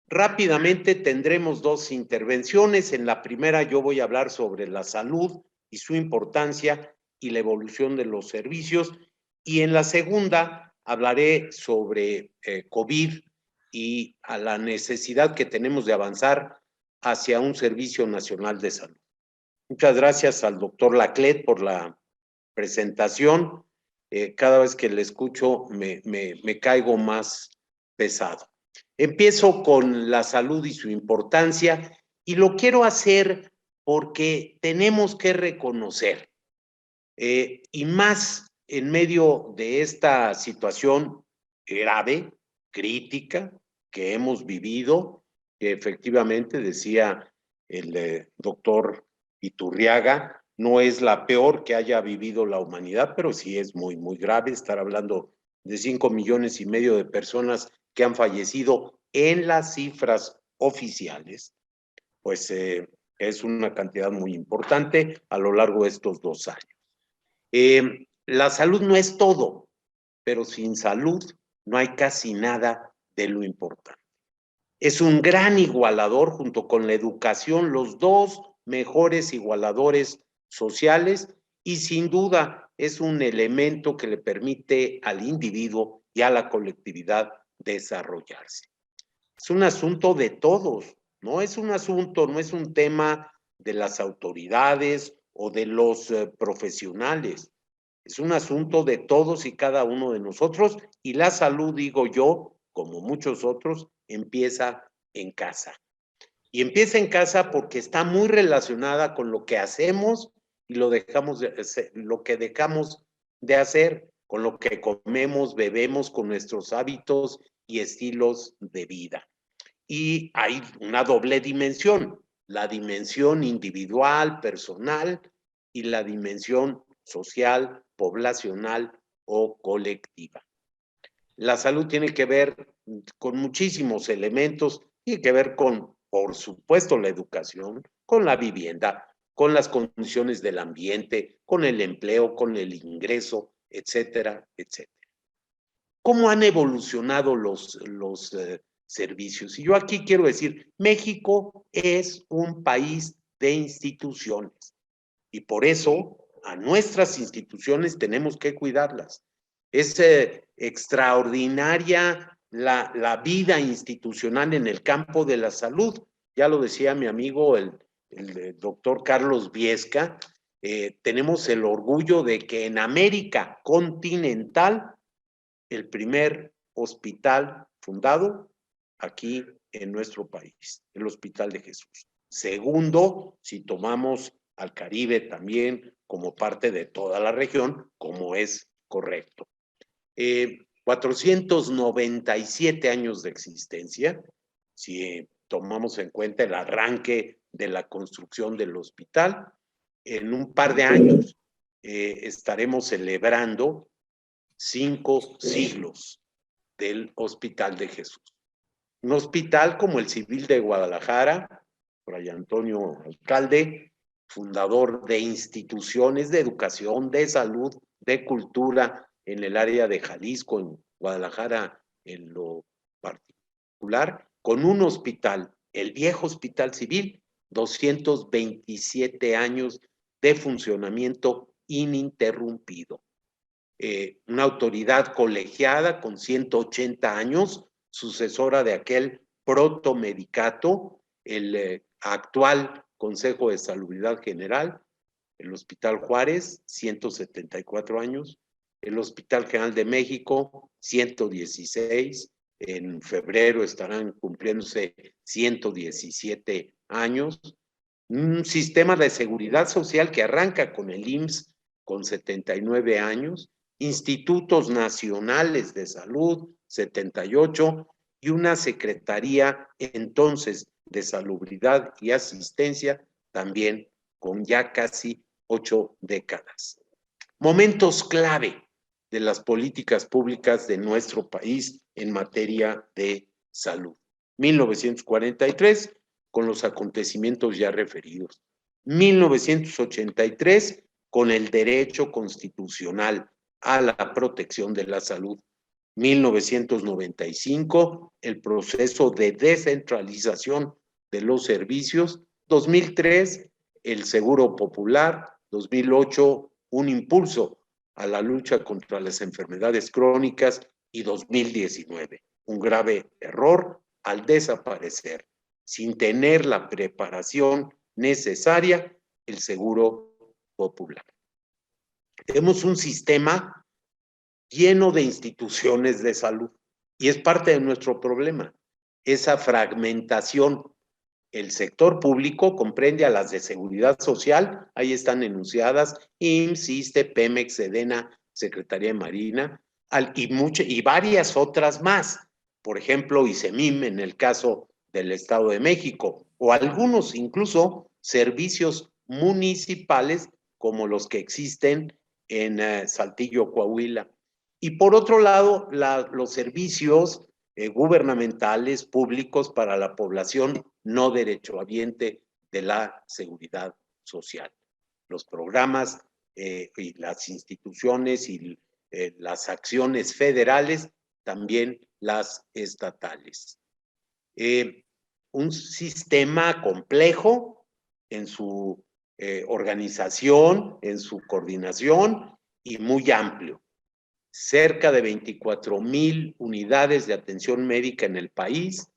Rápidamente tendremos dos intervenciones. En la primera yo voy a hablar sobre la salud y su importancia y la evolución de los servicios. Y en la segunda hablaré sobre COVID y a la necesidad que tenemos de avanzar hacia un Servicio Nacional de Salud. Muchas gracias al doctor Laclet por la presentación. Cada vez que le escucho me caigo más pesado. Empiezo con la salud y su importancia y lo quiero hacer porque tenemos que reconocer, y más en medio de esta situación grave, crítica que hemos vivido, que efectivamente decía el doctor Iturriaga, no es la peor que haya vivido la humanidad, pero sí es muy, muy grave estar hablando de 5,5 millones de personas que han fallecido en las cifras oficiales, pues es una cantidad muy importante a lo largo de estos 2 años. La salud no es todo, pero sin salud no hay casi nada de lo importante. Es un gran igualador junto con la educación, los dos mejores igualadores sociales y sin duda es un elemento que le permite al individuo y a la colectividad desarrollarse. Es un asunto de todos, no es un asunto, no es un tema de las autoridades o de los profesionales. Es un asunto de todos y cada uno de nosotros y la salud, digo yo, como muchos otros, empieza en casa. Y empieza en casa porque está muy relacionada con lo que hacemos y lo que dejamos de hacer, con lo que comemos, bebemos, con nuestros hábitos y estilos de vida. Y hay una doble dimensión, la dimensión individual, personal y la dimensión social, poblacional o colectiva. La salud tiene que ver con muchísimos elementos, tiene que ver con, por supuesto, la educación, con la vivienda, con las condiciones del ambiente, con el empleo, con el ingreso, etcétera, etcétera. ¿Cómo han evolucionado los servicios? Y yo aquí quiero decir, México es un país de instituciones y por eso a nuestras instituciones tenemos que cuidarlas. Es extraordinaria la vida institucional en el campo de la salud. Ya lo decía mi amigo el doctor Carlos Viesca, tenemos el orgullo de que en América continental el primer hospital fundado aquí en nuestro país, el Hospital de Jesús. Segundo, si tomamos al Caribe también como parte de toda la región, como es correcto. 497 años de existencia, si tomamos en cuenta el arranque de la construcción del hospital, en un par de años estaremos celebrando 5 siglos del Hospital de Jesús. Un hospital como el Civil de Guadalajara, Fray Antonio Alcalde, fundador de instituciones de educación, de salud, de cultura en el área de Jalisco, en Guadalajara en lo particular, con un hospital, el viejo Hospital Civil, 227 años de funcionamiento ininterrumpido. Una autoridad colegiada con 180 años, sucesora de aquel protomedicato, el actual Consejo de Salubridad General, el Hospital Juárez, 174 años, el Hospital General de México, 116, en febrero estarán cumpliéndose 117 años, un sistema de seguridad social que arranca con el IMSS con 79 años, institutos nacionales de salud, 78, y una secretaría entonces de salubridad y asistencia, también con ya casi 8 décadas. Momentos clave de las políticas públicas de nuestro país en materia de salud. 1943, con los acontecimientos ya referidos. 1983, con el derecho constitucional a la protección de la salud. 1995, el proceso de descentralización de los servicios. 2003, el Seguro Popular. 2008, un impulso a la lucha contra las enfermedades crónicas. Y 2019, un grave error al desaparecer, sin tener la preparación necesaria, el Seguro Popular. Tenemos un sistema lleno de instituciones de salud y es parte de nuestro problema, esa fragmentación. El sector público comprende a las de seguridad social, ahí están enunciadas, IMSS, ISSSTE, Pemex, SEDENA, Secretaría de Marina, y varias otras más, por ejemplo, ISEMIM en el caso del Estado de México, o algunos incluso servicios municipales como los que existen en Saltillo, Coahuila. Y por otro lado, los servicios gubernamentales públicos para la población no derechohabiente de la seguridad social. Los programas y las instituciones y las acciones federales, también las estatales. Un sistema complejo en su organización, en su coordinación y muy amplio. Cerca de 24,000 unidades de atención médica en el país,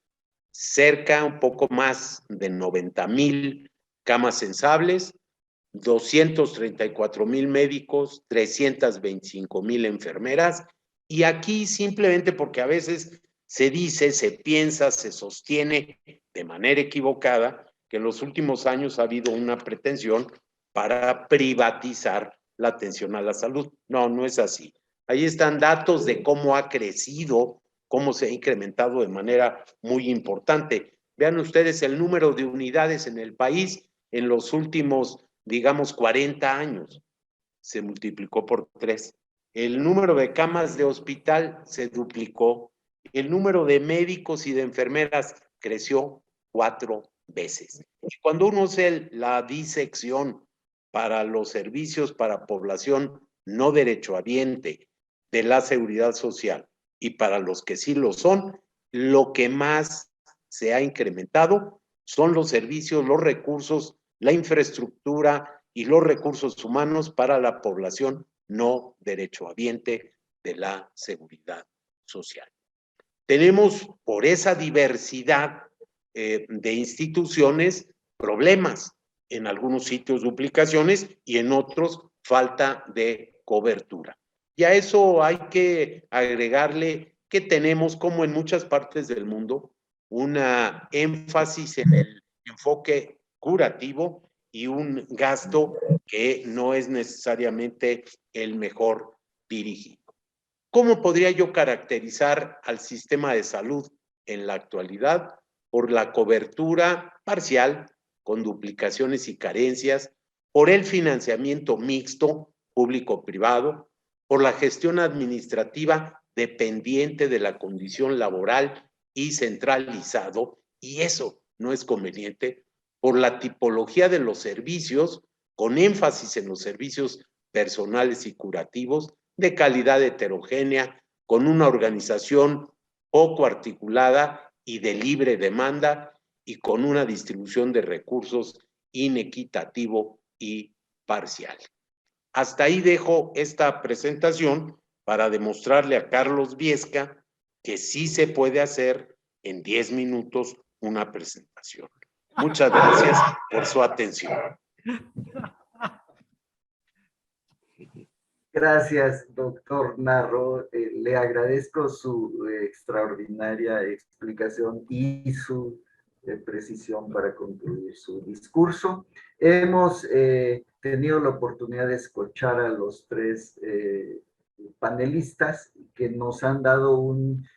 un poco más de 90,000 camas sensibles, 234,000 médicos, 325,000 enfermeras, y aquí simplemente porque a veces se dice, se piensa, se sostiene de manera equivocada que en los últimos años ha habido una pretensión para privatizar la atención a la salud. No, no es así. Ahí están datos de cómo ha crecido, cómo se ha incrementado de manera muy importante. Vean ustedes el número de unidades en el país en los últimos, digamos, 40 años. Se multiplicó por 3. El número de camas de hospital se duplicó. El número de médicos y de enfermeras creció 4 veces. Y cuando uno hace la disección para los servicios para población no derechohabiente de la seguridad social y para los que sí lo son, lo que más se ha incrementado son los servicios, los recursos, la infraestructura y los recursos humanos para la población no derechohabiente de la seguridad social. Tenemos por esa diversidad de instituciones problemas, en algunos sitios duplicaciones y en otros falta de cobertura. Y a eso hay que agregarle que tenemos, como en muchas partes del mundo, una énfasis en el enfoque curativo y un gasto que no es necesariamente el mejor dirigido. ¿Cómo podría yo caracterizar al sistema de salud en la actualidad? Por la cobertura parcial, con duplicaciones y carencias, por el financiamiento mixto, público-privado, por la gestión administrativa dependiente de la condición laboral y centralizado, y eso no es conveniente, por la tipología de los servicios, con énfasis en los servicios personales y curativos, de calidad heterogénea, con una organización poco articulada y de libre demanda, y con una distribución de recursos inequitativo y parcial. Hasta ahí dejo esta presentación para demostrarle a Carlos Viesca que sí se puede hacer en 10 minutos una presentación. Muchas gracias por su atención. Gracias, doctor Narro. Le agradezco su extraordinaria explicación y su precisión para concluir su discurso. Hemos tenido la oportunidad de escuchar a los tres panelistas que nos han dado un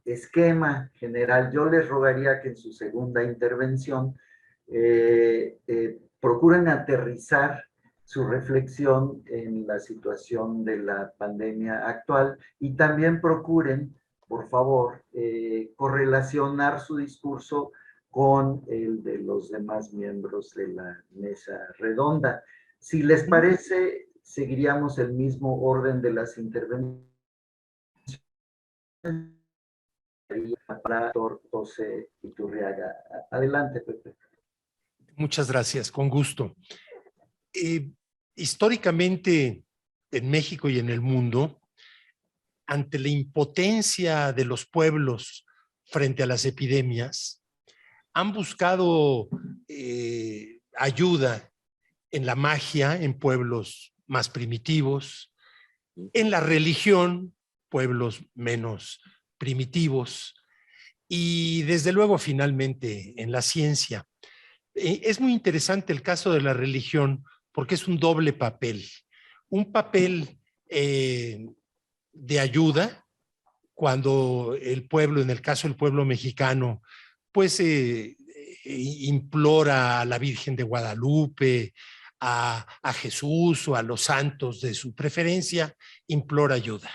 esquema general. Yo les rogaría que en su segunda intervención procuren aterrizar su reflexión en la situación de la pandemia actual y también procuren, por favor, correlacionar su discurso con el de los demás miembros de la mesa redonda. Si les parece, seguiríamos el mismo orden de las intervenciones. Para el doctor José Iturriaga. Adelante, Pepe. Muchas gracias, con gusto. Históricamente, en México y en el mundo, ante la impotencia de los pueblos frente a las epidemias, han buscado ayuda en la magia en pueblos más primitivos, en la religión, pueblos menos primitivos, y desde luego finalmente en la ciencia. Es muy interesante el caso de la religión porque es un doble papel. Un papel de ayuda cuando el pueblo, en el caso del pueblo mexicano, pues implora a la Virgen de Guadalupe, a Jesús o a los santos de su preferencia, implora ayuda.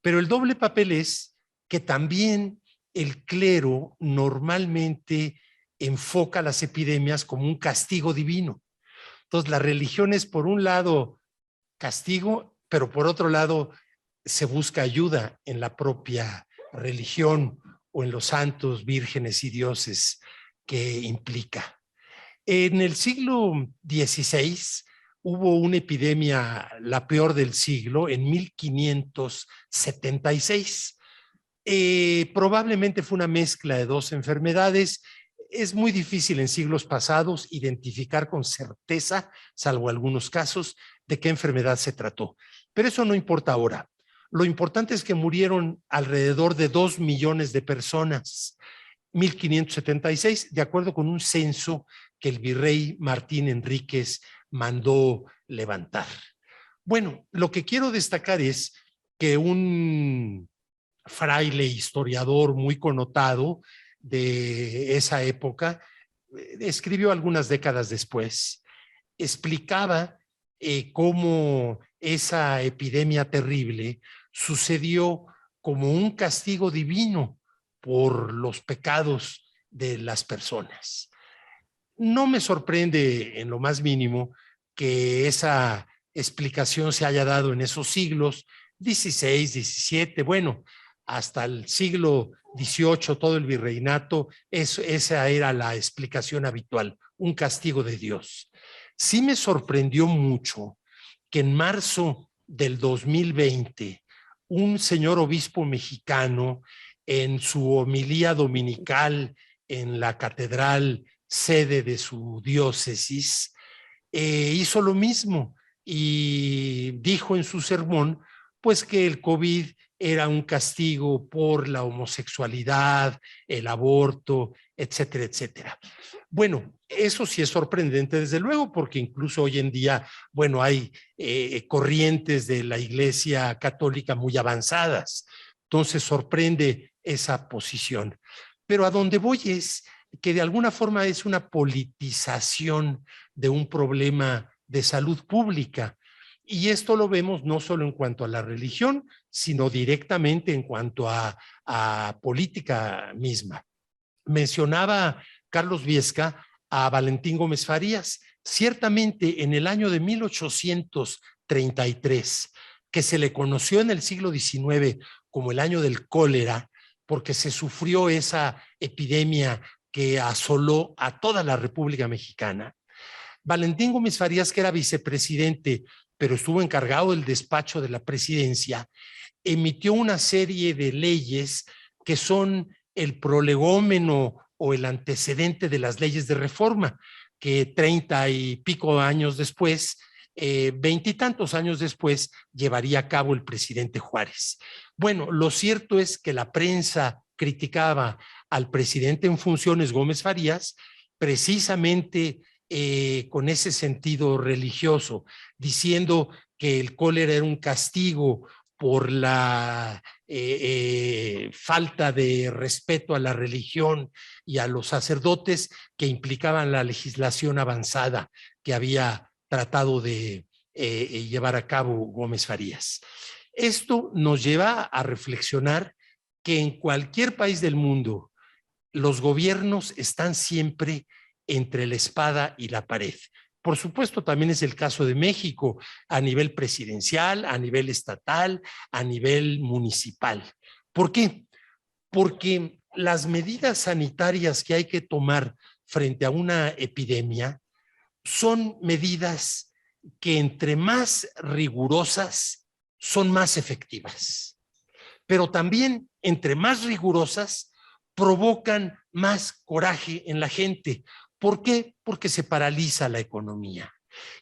Pero el doble papel es que también el clero normalmente enfoca las epidemias como un castigo divino. Entonces, la religión es, por un lado, castigo, pero por otro lado, se busca ayuda en la propia religión o en los santos, vírgenes y dioses que implica. En el siglo XVI hubo una epidemia, la peor del siglo, en 1576. Probablemente fue una mezcla de dos enfermedades. Es muy difícil en siglos pasados identificar con certeza, salvo algunos casos, de qué enfermedad se trató. Pero eso no importa ahora. Lo importante es que murieron alrededor de 2 millones de personas. 1576, de acuerdo con un censo que el virrey Martín Enríquez mandó levantar. Bueno, lo que quiero destacar es que un fraile historiador muy connotado de esa época, escribió algunas décadas después, explicaba cómo esa epidemia terrible sucedió como un castigo divino por los pecados de las personas. No me sorprende en lo más mínimo que esa explicación se haya dado en esos siglos, XVI, XVII, bueno, hasta el siglo XVIII, todo el virreinato, esa era la explicación habitual, un castigo de Dios. Sí me sorprendió mucho que en marzo del 2020, un señor obispo mexicano, en su homilía dominical en la catedral sede de su diócesis, hizo lo mismo y dijo en su sermón, pues que el COVID era un castigo por la homosexualidad, el aborto, etcétera, etcétera. Bueno, eso sí es sorprendente, desde luego, porque incluso hoy en día, bueno, hay corrientes de la Iglesia Católica muy avanzadas. Entonces sorprende esa posición. Pero a donde voy es que de alguna forma es una politización de un problema de salud pública. Y esto lo vemos no solo en cuanto a la religión, sino directamente en cuanto a política misma. Mencionaba Carlos Viesca a Valentín Gómez Farías. Ciertamente en el año de 1833, que se le conoció en el siglo XIX como el año del cólera, porque se sufrió esa epidemia que asoló a toda la República Mexicana, Valentín Gómez Farías, que era vicepresidente, pero estuvo encargado del despacho de la presidencia, emitió una serie de leyes que son el prolegómeno o el antecedente de las leyes de reforma, que 30 y pico años después, 20 y tantos años después, llevaría a cabo el presidente Juárez. Bueno, lo cierto es que la prensa criticaba al presidente en funciones, Gómez Farías, precisamente con ese sentido religioso, diciendo que el cólera era un castigo por la falta de respeto a la religión y a los sacerdotes que implicaban la legislación avanzada que había tratado de llevar a cabo Gómez Farías. Esto nos lleva a reflexionar que en cualquier país del mundo los gobiernos están siempre entre la espada y la pared. Por supuesto, también es el caso de México a nivel presidencial, a nivel estatal, a nivel municipal. ¿Por qué? Porque las medidas sanitarias que hay que tomar frente a una epidemia son medidas que entre más rigurosas son más efectivas, pero también entre más rigurosas provocan más coraje en la gente. ¿Por qué? Porque se paraliza la economía.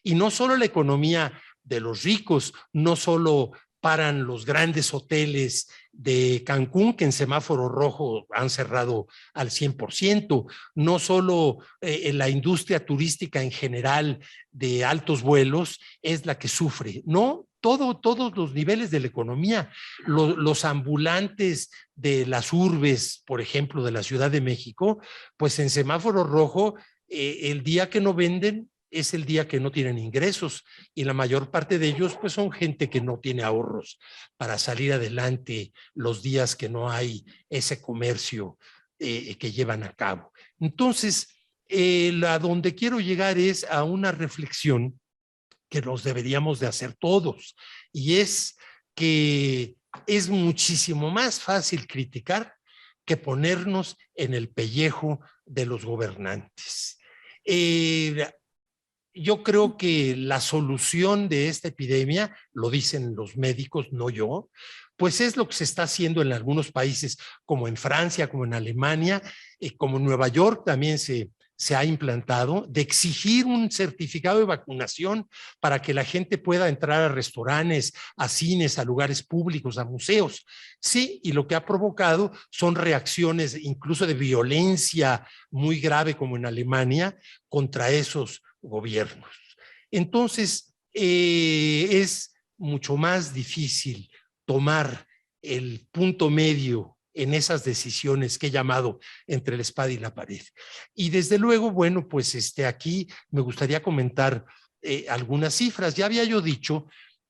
Y no solo la economía de los ricos, no solo paran los grandes hoteles de Cancún, que en semáforo rojo han cerrado al 100%, no solo la industria turística en general de altos vuelos es la que sufre, no, todos los niveles de la economía, los ambulantes de las urbes, por ejemplo, de la Ciudad de México, pues en semáforo rojo, el día que no venden es el día que no tienen ingresos y la mayor parte de ellos pues son gente que no tiene ahorros para salir adelante los días que no hay ese comercio que llevan a cabo. Entonces, a donde quiero llegar es a una reflexión que nos deberíamos de hacer todos, y es que es muchísimo más fácil criticar que ponernos en el pellejo de los gobernantes. Yo creo que la solución de esta epidemia, lo dicen los médicos, no yo, pues es lo que se está haciendo en algunos países, como en Francia, como en Alemania, como en Nueva York también se ha implantado, de exigir un certificado de vacunación para que la gente pueda entrar a restaurantes, a cines, a lugares públicos, a museos. Sí, y lo que ha provocado son reacciones incluso de violencia muy grave, como en Alemania, contra esos gobiernos. Entonces, es mucho más difícil tomar el punto medio en esas decisiones que he llamado entre la espada y la pared. Y desde luego, bueno, pues aquí me gustaría comentar algunas cifras. Ya había yo dicho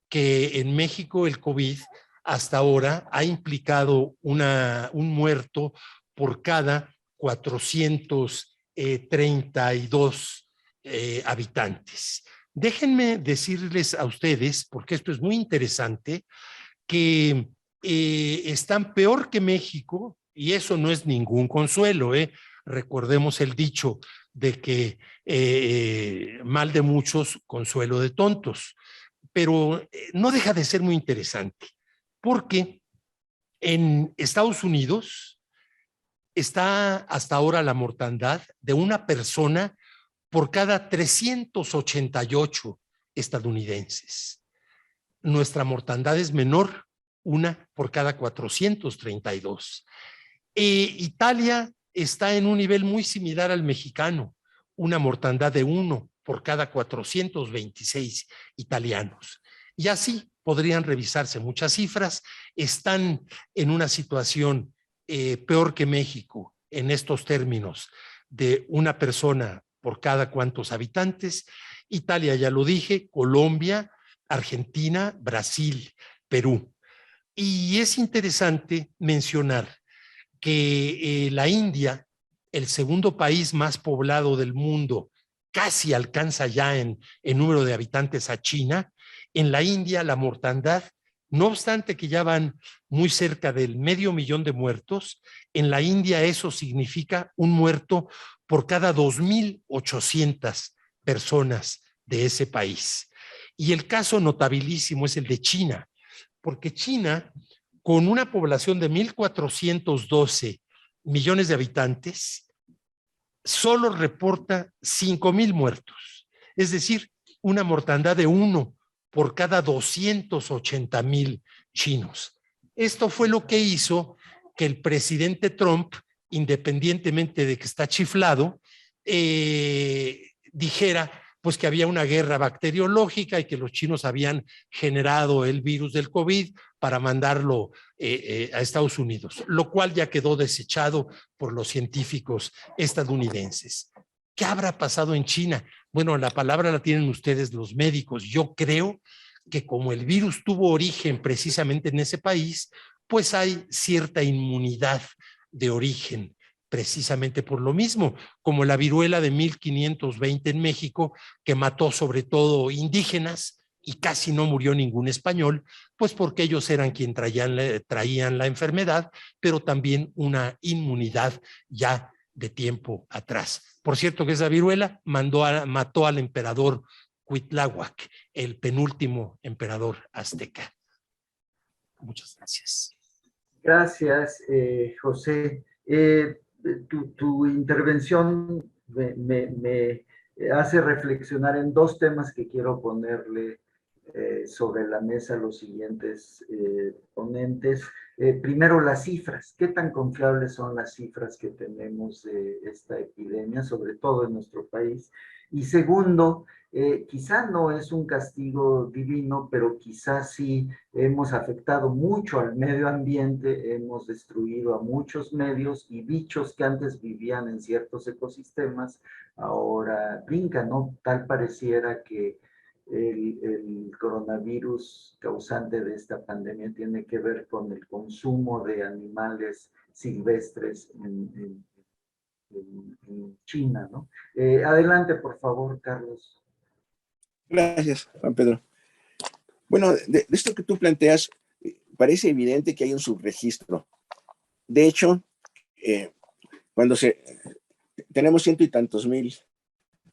que en México el COVID hasta ahora ha implicado un muerto por cada 432 habitantes. Déjenme decirles a ustedes, porque esto es muy interesante, que están peor que México, y eso no es ningún consuelo, recordemos el dicho de que mal de muchos, consuelo de tontos, pero no deja de ser muy interesante, porque en Estados Unidos está hasta ahora la mortandad de una persona por cada 388 estadounidenses. Nuestra mortandad es menor, una por cada 432. Italia está en un nivel muy similar al mexicano, una mortandad de 1 por cada 426 italianos. Y así podrían revisarse muchas cifras. Están en una situación peor que México en estos términos de una persona por cada cuantos habitantes. Italia, ya lo dije, Colombia, Argentina, Brasil, Perú. Y es interesante mencionar que la India el segundo país más poblado del mundo, casi alcanza ya en número de habitantes a China. En la India la mortandad, no obstante que ya van muy cerca del 500,000 de muertos, en la India eso significa un muerto por cada 2,800 personas de ese país. Y el caso notabilísimo es el de China, porque China, con una población de 1,412 millones de habitantes, solo reporta 5,000 muertos, es decir, una mortandad de 1 por cada 280,000 chinos. Esto fue lo que hizo que el presidente Trump, independientemente de que está chiflado, dijera pues que había una guerra bacteriológica y que los chinos habían generado el virus del COVID para mandarlo a Estados Unidos, lo cual ya quedó desechado por los científicos estadounidenses. ¿Qué habrá pasado en China? Bueno, la palabra la tienen ustedes los médicos. Yo creo que como el virus tuvo origen precisamente en ese país, pues hay cierta inmunidad de origen, precisamente por lo mismo, como la viruela de 1520 en México, que mató sobre todo indígenas y casi no murió ningún español, pues porque ellos eran quienes traían la enfermedad, pero también una inmunidad ya de tiempo atrás. Por cierto que esa viruela mató al emperador Cuitláhuac, el penúltimo emperador azteca. Muchas gracias. Gracias, José. Tu intervención me hace reflexionar en dos temas que quiero ponerle sobre la mesa a los siguientes ponentes. Primero, las cifras. ¿Qué tan confiables son las cifras que tenemos de esta epidemia, sobre todo en nuestro país? Y segundo, quizá no es un castigo divino, pero quizá sí hemos afectado mucho al medio ambiente, hemos destruido a muchos medios y bichos que antes vivían en ciertos ecosistemas, ahora brincan, ¿no? Tal pareciera que el coronavirus causante de esta pandemia tiene que ver con el consumo de animales silvestres en China, ¿no? Adelante, por favor, Carlos. Gracias, Juan Pedro. Bueno, de esto que tú planteas, parece evidente que hay un subregistro. De hecho, cuando tenemos 100 y tantos mil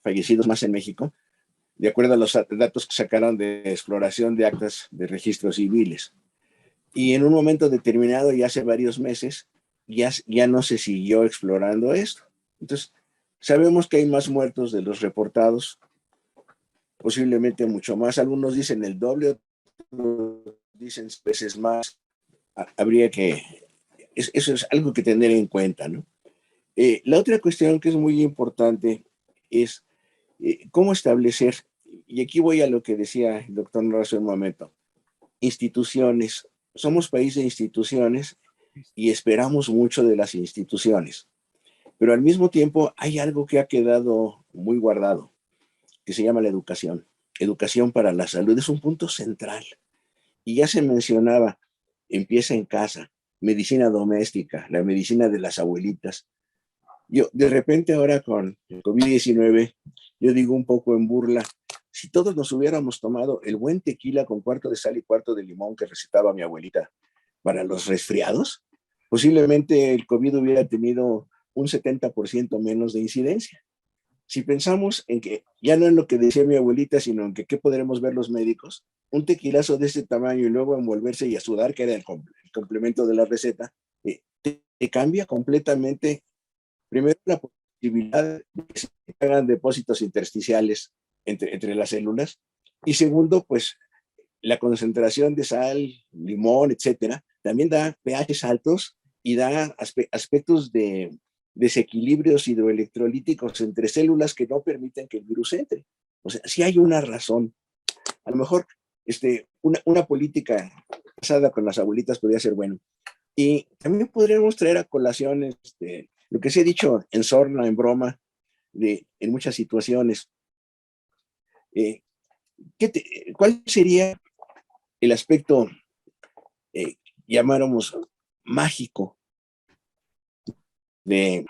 fallecidos más en México, de acuerdo a los datos que sacaron de exploración de actas de registros civiles. Y en un momento determinado, ya hace varios meses, ya no se siguió explorando esto. Entonces, sabemos que hay más muertos de los reportados, posiblemente mucho más. Algunos dicen el doble, otros dicen veces más. Habría que... Eso es algo que tener en cuenta, ¿no? La otra cuestión que es muy importante es cómo establecer, y aquí voy a lo que decía el doctor Nora hace un momento, instituciones. Somos país de instituciones y esperamos mucho de las instituciones, pero al mismo tiempo hay algo que ha quedado muy guardado, que se llama la educación. Educación para la salud es un punto central. Y ya se mencionaba, empieza en casa, medicina doméstica, la medicina de las abuelitas. Yo, de repente ahora con el COVID-19, yo digo un poco en burla, si todos nos hubiéramos tomado el buen tequila con cuarto de sal y cuarto de limón que recetaba mi abuelita para los resfriados, posiblemente el COVID hubiera tenido un 70% menos de incidencia. Si pensamos en que ya no es lo que decía mi abuelita, sino en que qué podremos ver los médicos, un tequilazo de ese tamaño y luego envolverse y a sudar, que era el complemento de la receta, te cambia completamente. Primero, la posibilidad de que se hagan depósitos intersticiales entre las células. Y segundo, pues la concentración de sal, limón, etcétera, también da pHs altos y da aspectos de desequilibrios hidroelectrolíticos entre células que no permiten que el virus entre. O sea, sí hay una razón. A lo mejor una política basada con las abuelitas podría ser bueno. Y también podríamos traer a colación lo que se ha dicho en sorna, en broma, en muchas situaciones. ¿Cuál sería el aspecto, llamáramos, mágico de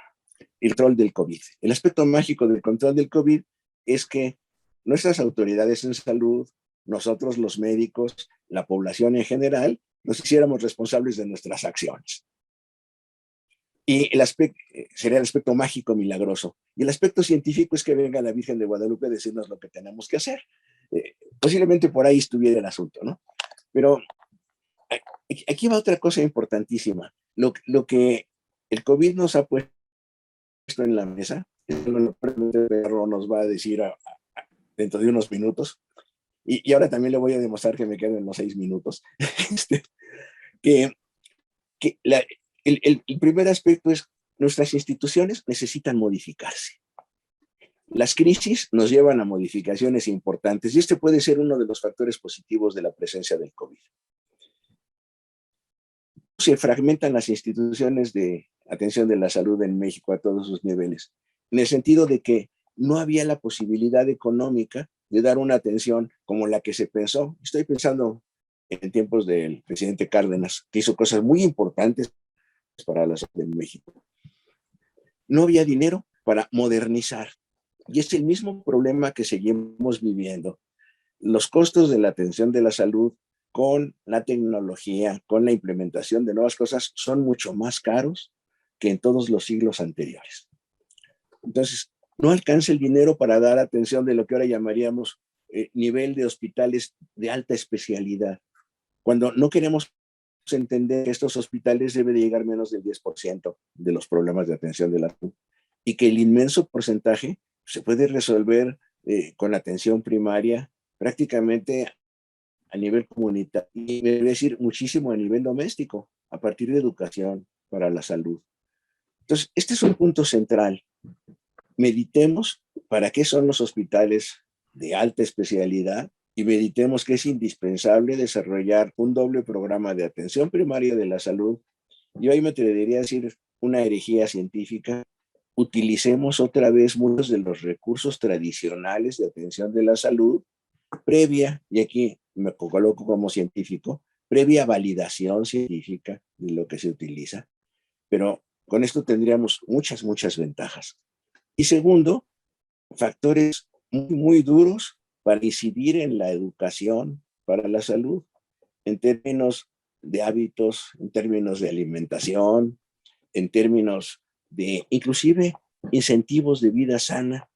el control del COVID. El aspecto mágico del control del COVID es que nuestras autoridades en salud, nosotros los médicos, la población en general, nos hiciéramos responsables de nuestras acciones. Y el aspecto sería el aspecto mágico milagroso. Y el aspecto científico es que venga la Virgen de Guadalupe a decirnos lo que tenemos que hacer. Posiblemente por ahí estuviera el asunto, ¿no? Pero aquí va otra cosa importantísima. Lo que el COVID nos ha puesto en la mesa, el perro nos va a decir dentro de unos minutos, y ahora también le voy a demostrar que me quedan los 6 minutos, que el primer aspecto es nuestras instituciones necesitan modificarse. Las crisis nos llevan a modificaciones importantes y este puede ser uno de los factores positivos de la presencia del COVID. Se fragmentan las instituciones de atención de la salud en México a todos sus niveles, en el sentido de que no había la posibilidad económica de dar una atención como la que se pensó. Estoy pensando en tiempos del presidente Cárdenas, que hizo cosas muy importantes para la salud en México. No había dinero para modernizar. Y es el mismo problema que seguimos viviendo. Los costos de la atención de la salud con la tecnología, con la implementación de nuevas cosas, son mucho más caros que en todos los siglos anteriores. Entonces, no alcanza el dinero para dar atención de lo que ahora llamaríamos nivel de hospitales de alta especialidad. Cuando no queremos entender que estos hospitales deben de llegar menos del 10% de los problemas de atención de la salud y que el inmenso porcentaje se puede resolver con atención primaria prácticamente a nivel comunitario y me voy a decir muchísimo a nivel doméstico, a partir de educación para la salud. Entonces, este es un punto central. Meditemos para qué son los hospitales de alta especialidad y meditemos que es indispensable desarrollar un doble programa de atención primaria de la salud. Yo ahí me atrevería a decir una herejía científica. Utilicemos otra vez muchos de los recursos tradicionales de atención de la salud previa, y aquí me coloco como científico, previa validación científica de lo que se utiliza, pero con esto tendríamos muchas ventajas. Y segundo, factores muy duros para incidir en la educación para la salud, en términos de hábitos, en términos de alimentación, en términos de inclusive incentivos de vida sana,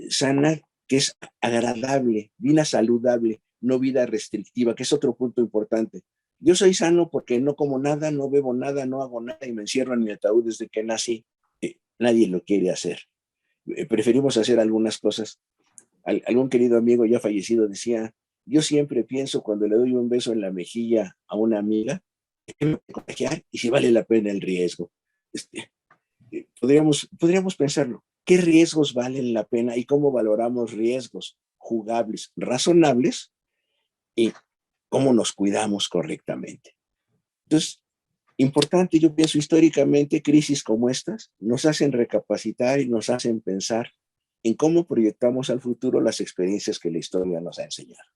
sana que es agradable, vida saludable, no vida restrictiva, que es otro punto importante. Yo soy sano porque no como nada, no bebo nada, no hago nada y me encierro en mi ataúd desde que nací. Nadie lo quiere hacer. Preferimos hacer algunas cosas. Algún querido amigo ya fallecido decía, yo siempre pienso cuando le doy un beso en la mejilla a una amiga, que me voy a contagiar y si vale la pena el riesgo. Podríamos pensarlo. ¿Qué riesgos valen la pena y cómo valoramos riesgos jugables, razonables y cómo nos cuidamos correctamente? Entonces, importante, yo pienso históricamente, crisis como estas nos hacen recapacitar y nos hacen pensar en cómo proyectamos al futuro las experiencias que la historia nos ha enseñado.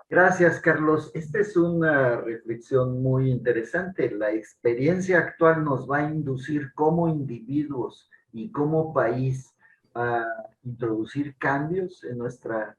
Gracias, Carlos. Esta es una reflexión muy interesante. La experiencia actual nos va a inducir como individuos y como país a introducir cambios en nuestra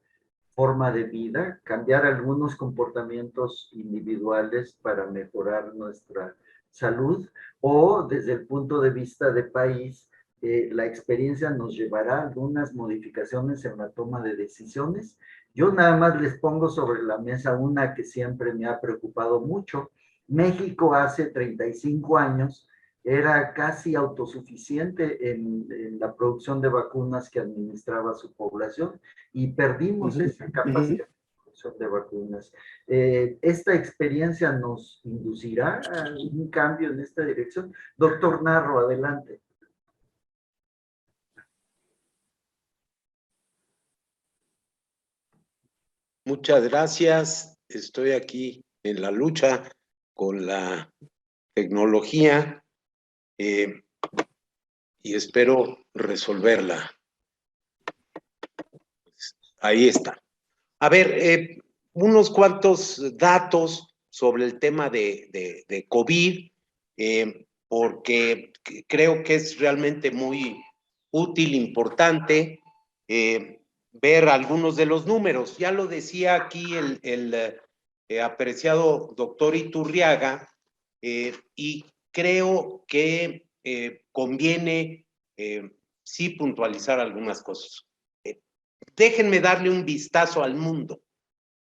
forma de vida, cambiar algunos comportamientos individuales para mejorar nuestra salud o desde el punto de vista de país, la experiencia nos llevará a algunas modificaciones en la toma de decisiones. Yo nada más les pongo sobre la mesa una que siempre me ha preocupado mucho. México hace 35 años era casi autosuficiente en la producción de vacunas que administraba su población y perdimos esa capacidad de producción de vacunas. ¿Esta experiencia nos inducirá a un cambio en esta dirección? Doctor Narro, adelante. Muchas gracias. Estoy aquí en la lucha con la tecnología y espero resolverla. Ahí está. A ver, unos cuantos datos sobre el tema de COVID. porque creo que es realmente muy útil, importante ver algunos de los números. Ya lo decía aquí el apreciado doctor Iturriaga, y creo que conviene sí puntualizar algunas cosas. Déjenme darle un vistazo al mundo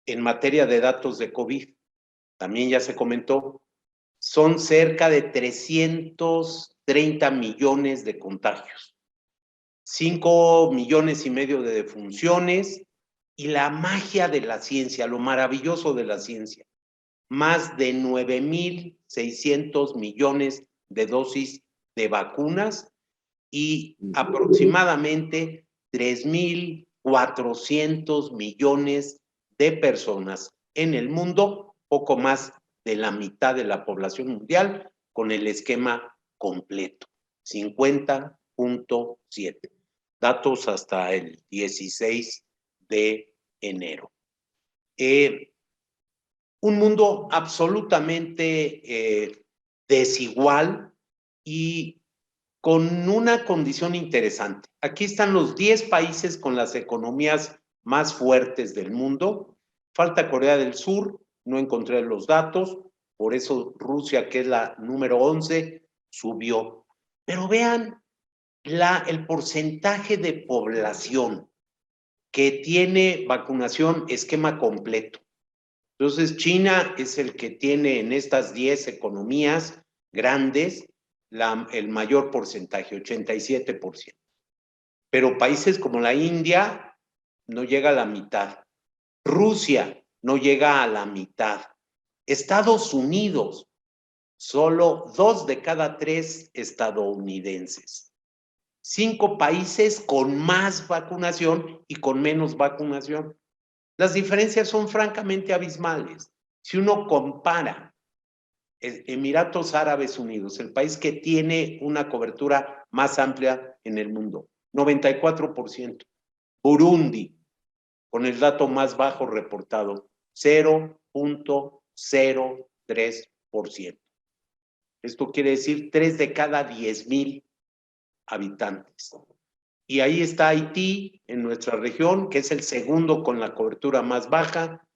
en materia de datos de COVID. También ya se comentó, son cerca de 330 millones de contagios, 5,5 millones de defunciones, y la magia de la ciencia, lo maravilloso de la ciencia, más de 9,600 millones de dosis de vacunas y aproximadamente 3,400 millones de personas en el mundo, poco más de la mitad de la población mundial, con el esquema completo, 50,7. Datos hasta el 16 de enero. Un mundo absolutamente desigual y con una condición interesante. Aquí están los 10 países con las economías más fuertes del mundo. Falta Corea del Sur, no encontré los datos, por eso Rusia, que es la número 11, subió. Pero vean el porcentaje de población que tiene vacunación esquema completo. Entonces, China es el que tiene en estas 10 economías grandes el mayor porcentaje, 87%. Pero países como la India no llega a la mitad. Rusia no llega a la mitad. Estados Unidos, solo 2 de cada 3 estadounidenses. 5 países con más vacunación y con menos vacunación. Las diferencias son francamente abismales. Si uno compara Emiratos Árabes Unidos, el país que tiene una cobertura más amplia en el mundo, 94%. Burundi, con el dato más bajo reportado, 0,03%. Esto quiere decir 3 de cada 10,000 habitantes. Y ahí está Haití, en nuestra región, que es el segundo con la cobertura más baja.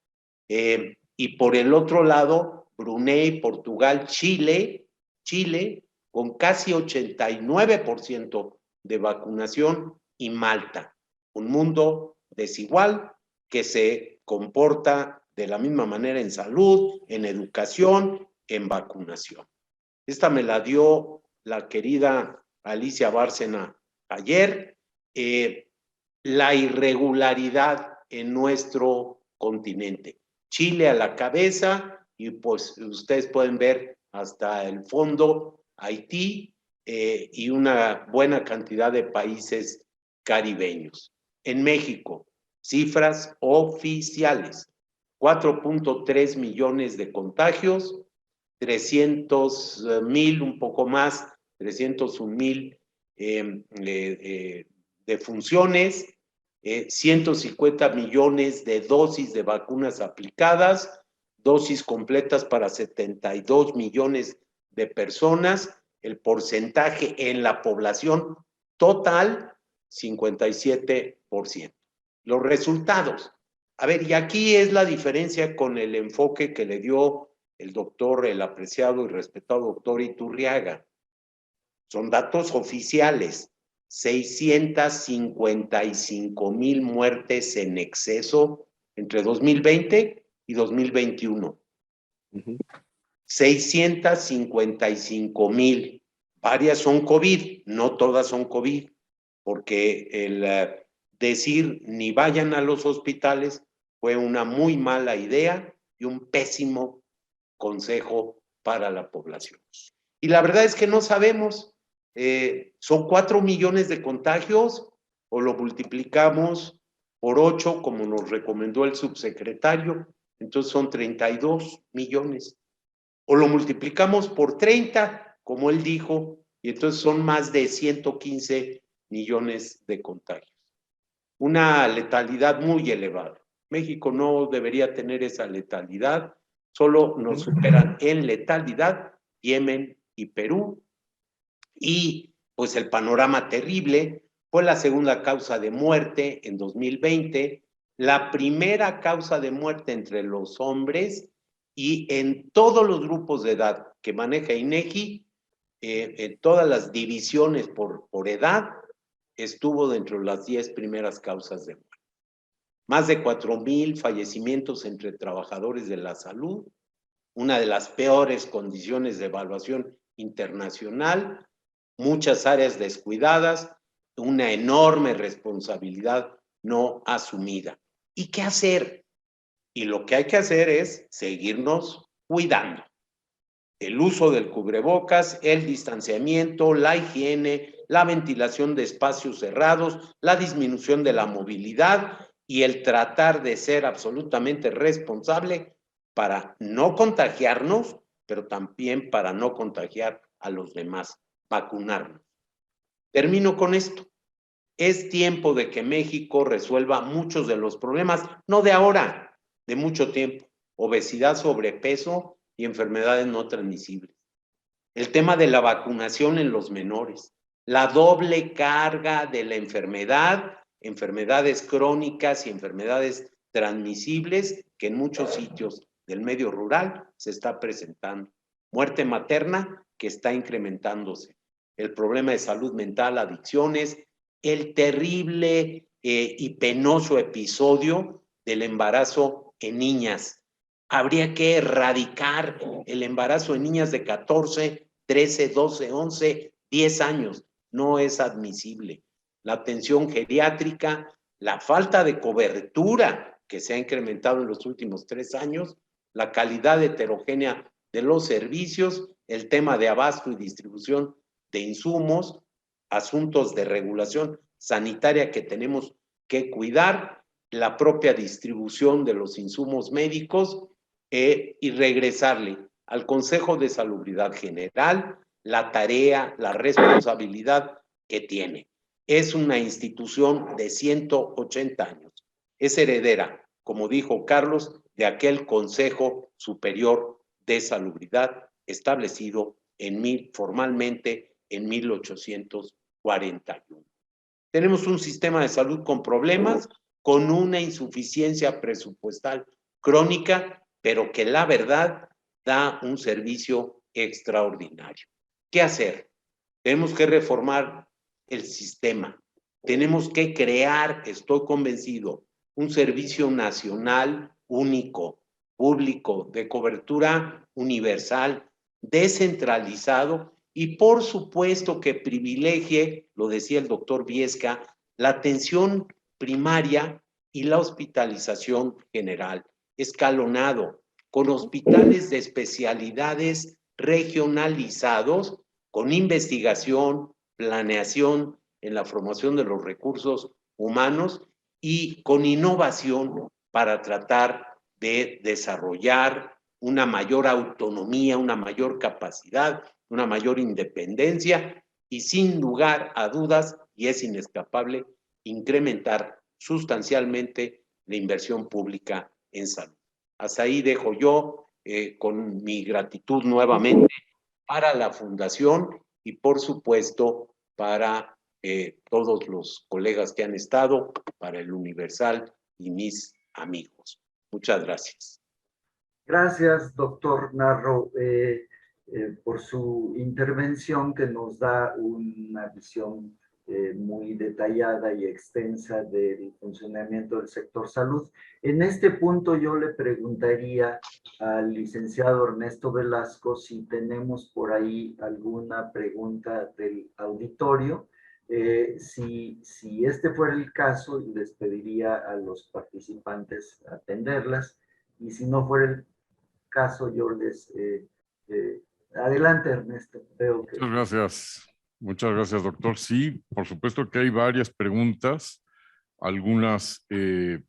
Y por el otro lado, Brunei, Portugal, Chile, con casi 89% de vacunación, y Malta, un mundo desigual que se comporta de la misma manera en salud, en educación, en vacunación. Esta me la dio la querida Alicia Bárcena ayer. La irregularidad en nuestro continente. Chile a la cabeza, y pues ustedes pueden ver hasta el fondo Haití y una buena cantidad de países caribeños. En México, cifras oficiales: 4,3 millones de contagios, 300,000, un poco más, 301,000 defunciones, 150 millones de dosis de vacunas aplicadas, dosis completas para 72 millones de personas, el porcentaje en la población total, 57%. Los resultados. A ver, y aquí es la diferencia con el enfoque que le dio el doctor, el apreciado y respetado doctor Iturriaga. Son datos oficiales. 655,000 muertes en exceso entre 2020 y 2021. 655,000. Varias son COVID, no todas son COVID, porque el decir ni vayan a los hospitales fue una muy mala idea y un pésimo consejo para la población. Y la verdad es que no sabemos. ¿Son 4 millones de contagios o lo multiplicamos por 8 como nos recomendó el subsecretario? Entonces son 32 millones. O lo multiplicamos por 30 como él dijo, y entonces son más de 115 millones de contagios. Una letalidad muy elevada. México no debería tener esa letalidad, solo nos superan en letalidad Yemen y Perú, Y pues el panorama terrible fue la segunda causa de muerte en 2020, la primera causa de muerte entre los hombres y en todos los grupos de edad que maneja INEGI, en todas las divisiones por edad, estuvo dentro de las 10 primeras causas de muerte. Más de 4,000 fallecimientos entre trabajadores de la salud, una de las peores condiciones de evaluación internacional, muchas áreas descuidadas, una enorme responsabilidad no asumida. ¿Y qué hacer? Y lo que hay que hacer es seguirnos cuidando. El uso del cubrebocas, el distanciamiento, la higiene, la ventilación de espacios cerrados, la disminución de la movilidad y el tratar de ser absolutamente responsable para no contagiarnos, pero también para no contagiar a los demás, vacunarnos. Termino con esto. Es tiempo de que México resuelva muchos de los problemas, no de ahora, de mucho tiempo. Obesidad, sobrepeso y enfermedades no transmisibles. El tema de la vacunación en los menores. La doble carga de la enfermedad, enfermedades crónicas y enfermedades transmisibles que en muchos sitios del medio rural se está presentando. Muerte materna que está incrementándose. El problema de salud mental, adicciones, el terrible y penoso episodio del embarazo en niñas. Habría que erradicar el embarazo en niñas de 14, 13, 12, 11, 10 años. No es admisible. La atención geriátrica, la falta de cobertura que se ha incrementado en los últimos 3 años, la calidad heterogénea de los servicios, el tema de abasto y distribución de insumos, asuntos de regulación sanitaria que tenemos que cuidar, la propia distribución de los insumos médicos y regresarle al Consejo de Salubridad General la tarea, la responsabilidad que tiene. Es una institución de 180 años. Es heredera, como dijo Carlos, de aquel Consejo Superior de Salubridad establecido formalmente en 1841. Tenemos un sistema de salud con problemas, con una insuficiencia presupuestal crónica, pero que la verdad da un servicio extraordinario. ¿Qué hacer? Tenemos que reformar el sistema. Tenemos que crear, estoy convencido, un servicio nacional único, público, de cobertura universal, descentralizado y por supuesto que privilegie, lo decía el doctor Viesca, la atención primaria y la hospitalización general, escalonado, con hospitales de especialidades regionalizados, con investigación, planeación en la formación de los recursos humanos y con innovación para tratar de desarrollar una mayor autonomía, una mayor capacidad, una mayor independencia y sin lugar a dudas, y es inescapable, incrementar sustancialmente la inversión pública en salud. Hasta ahí dejo yo con mi gratitud nuevamente para la Fundación y por supuesto para todos los colegas que han estado, para el Universal y mis amigos. Muchas gracias. Gracias, doctor Narro, por su intervención que nos da una visión muy detallada y extensa del funcionamiento del sector salud. En este punto yo le preguntaría al licenciado Ernesto Velasco si tenemos por ahí alguna pregunta del auditorio. Si este fuera el caso, les pediría a los participantes atenderlas, y si no fuera el caso, yo les... adelante, Ernesto. Veo que... Muchas gracias. Muchas gracias, doctor. Sí, por supuesto que hay varias preguntas, algunas en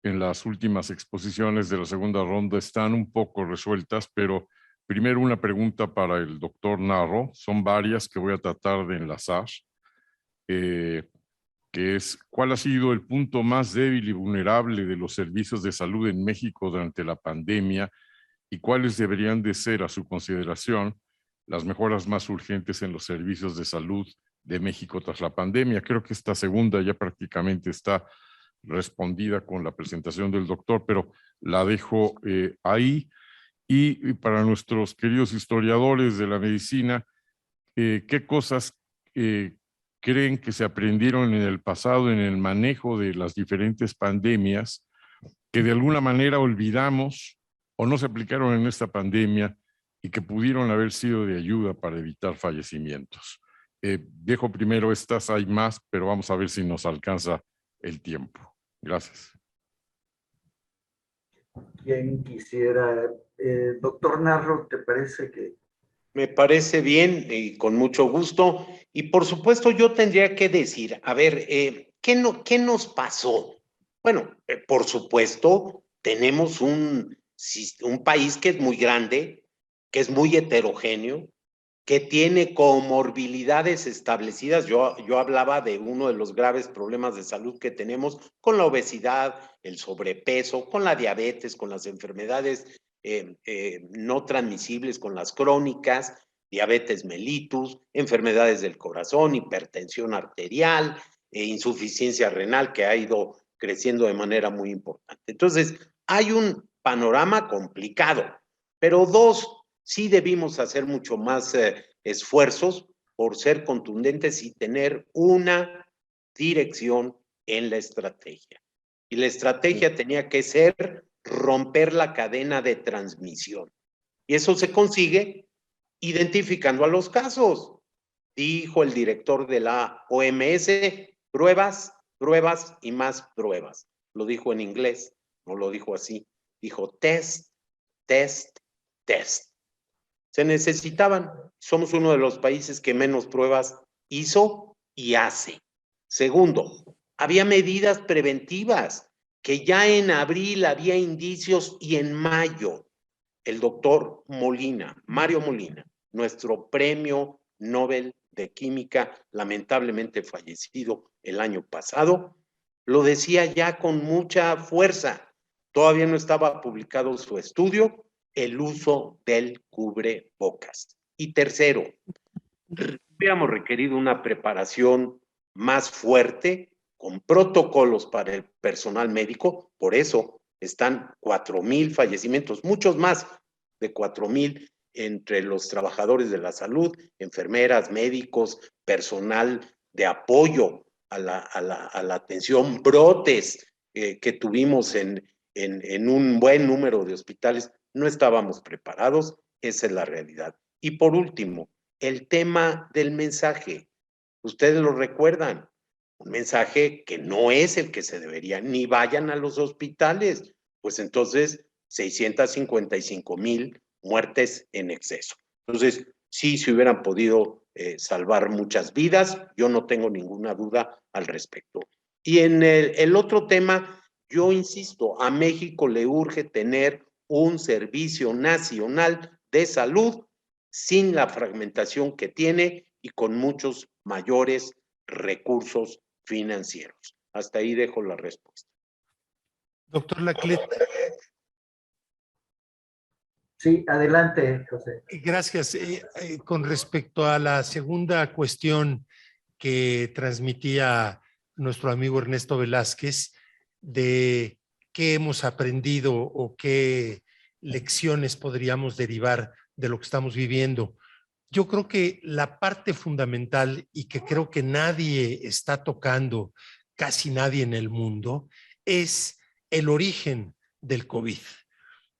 las últimas exposiciones de la segunda ronda están un poco resueltas, pero primero una pregunta para el doctor Narro. Son varias que voy a tratar de enlazar, que es, ¿cuál ha sido el punto más débil y vulnerable de los servicios de salud en México durante la pandemia y cuáles deberían de ser, a su consideración, las mejoras más urgentes en los servicios de salud de México tras la pandemia. Creo que esta segunda ya prácticamente está respondida con la presentación del doctor, pero la dejo ahí. Y para nuestros queridos historiadores de la medicina, ¿qué cosas creen que se aprendieron en el pasado en el manejo de las diferentes pandemias que de alguna manera olvidamos o no se aplicaron en esta pandemia y que pudieron haber sido de ayuda para evitar fallecimientos? Dejo primero estas, hay más, pero vamos a ver si nos alcanza el tiempo. Gracias. ¿Quién quisiera? Doctor Narro, ¿te parece que...? Me parece bien y con mucho gusto. Y por supuesto yo tendría que decir, a ver, ¿qué nos pasó? Bueno, por supuesto, tenemos un país que es muy grande, que es muy heterogéneo, que tiene comorbilidades establecidas. Yo hablaba de uno de los graves problemas de salud que tenemos con la obesidad, el sobrepeso, con la diabetes, con las enfermedades no transmisibles, con las crónicas, diabetes mellitus, enfermedades del corazón, hipertensión arterial, insuficiencia renal que ha ido creciendo de manera muy importante. Entonces, hay un panorama complicado, pero dos, sí debimos hacer mucho más esfuerzos por ser contundentes y tener una dirección en la estrategia. Y la estrategia tenía que ser romper la cadena de transmisión. Y eso se consigue identificando a los casos. Dijo el director de la OMS, pruebas, pruebas y más pruebas. Lo dijo en inglés, no lo dijo así. Dijo test, test, test. Se necesitaban. Somos uno de los países que menos pruebas hizo y hace. Segundo, había medidas preventivas que ya en abril había indicios y en mayo el doctor Molina, Mario Molina, nuestro premio Nobel de Química, lamentablemente fallecido el año pasado, lo decía ya con mucha fuerza. Todavía no estaba publicado su estudio, el uso del cubrebocas. Y tercero, hubiéramos requerido una preparación más fuerte con protocolos para el personal médico. Por eso están 4,000 fallecimientos, muchos más de 4,000 entre los trabajadores de la salud, enfermeras, médicos, personal de apoyo a la atención, brotes que tuvimos en un buen número de hospitales. No estábamos preparados, esa es la realidad. Y por último, el tema del mensaje. Ustedes lo recuerdan, un mensaje que no es el que se debería, ni vayan a los hospitales, pues entonces 655,000 muertes en exceso. Entonces, sí se hubieran podido salvar muchas vidas, yo no tengo ninguna duda al respecto. Y en el otro tema, yo insisto, a México le urge tener un servicio nacional de salud sin la fragmentación que tiene y con muchos mayores recursos financieros. Hasta ahí dejo la respuesta. Doctor Laclet. Sí, adelante, José. Gracias. Con respecto a la segunda cuestión que transmitía nuestro amigo Ernesto Velázquez, de qué hemos aprendido o qué lecciones podríamos derivar de lo que estamos viviendo. Yo creo que la parte fundamental y que creo que nadie está tocando, casi nadie en el mundo, es el origen del COVID.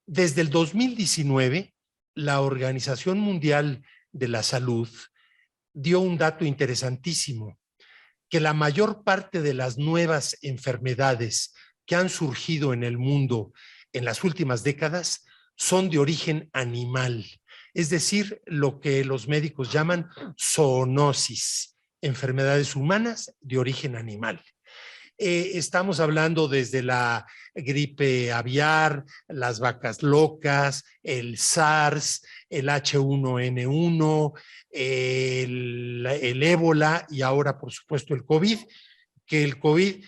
Desde el 2019, la Organización Mundial de la Salud dio un dato interesantísimo, que la mayor parte de las nuevas enfermedades que han surgido en el mundo en las últimas décadas son de origen animal, es decir, lo que los médicos llaman zoonosis, enfermedades humanas de origen animal. Estamos hablando desde la gripe aviar, las vacas locas, el SARS, el H1N1, el ébola y ahora, por supuesto, el COVID, que el COVID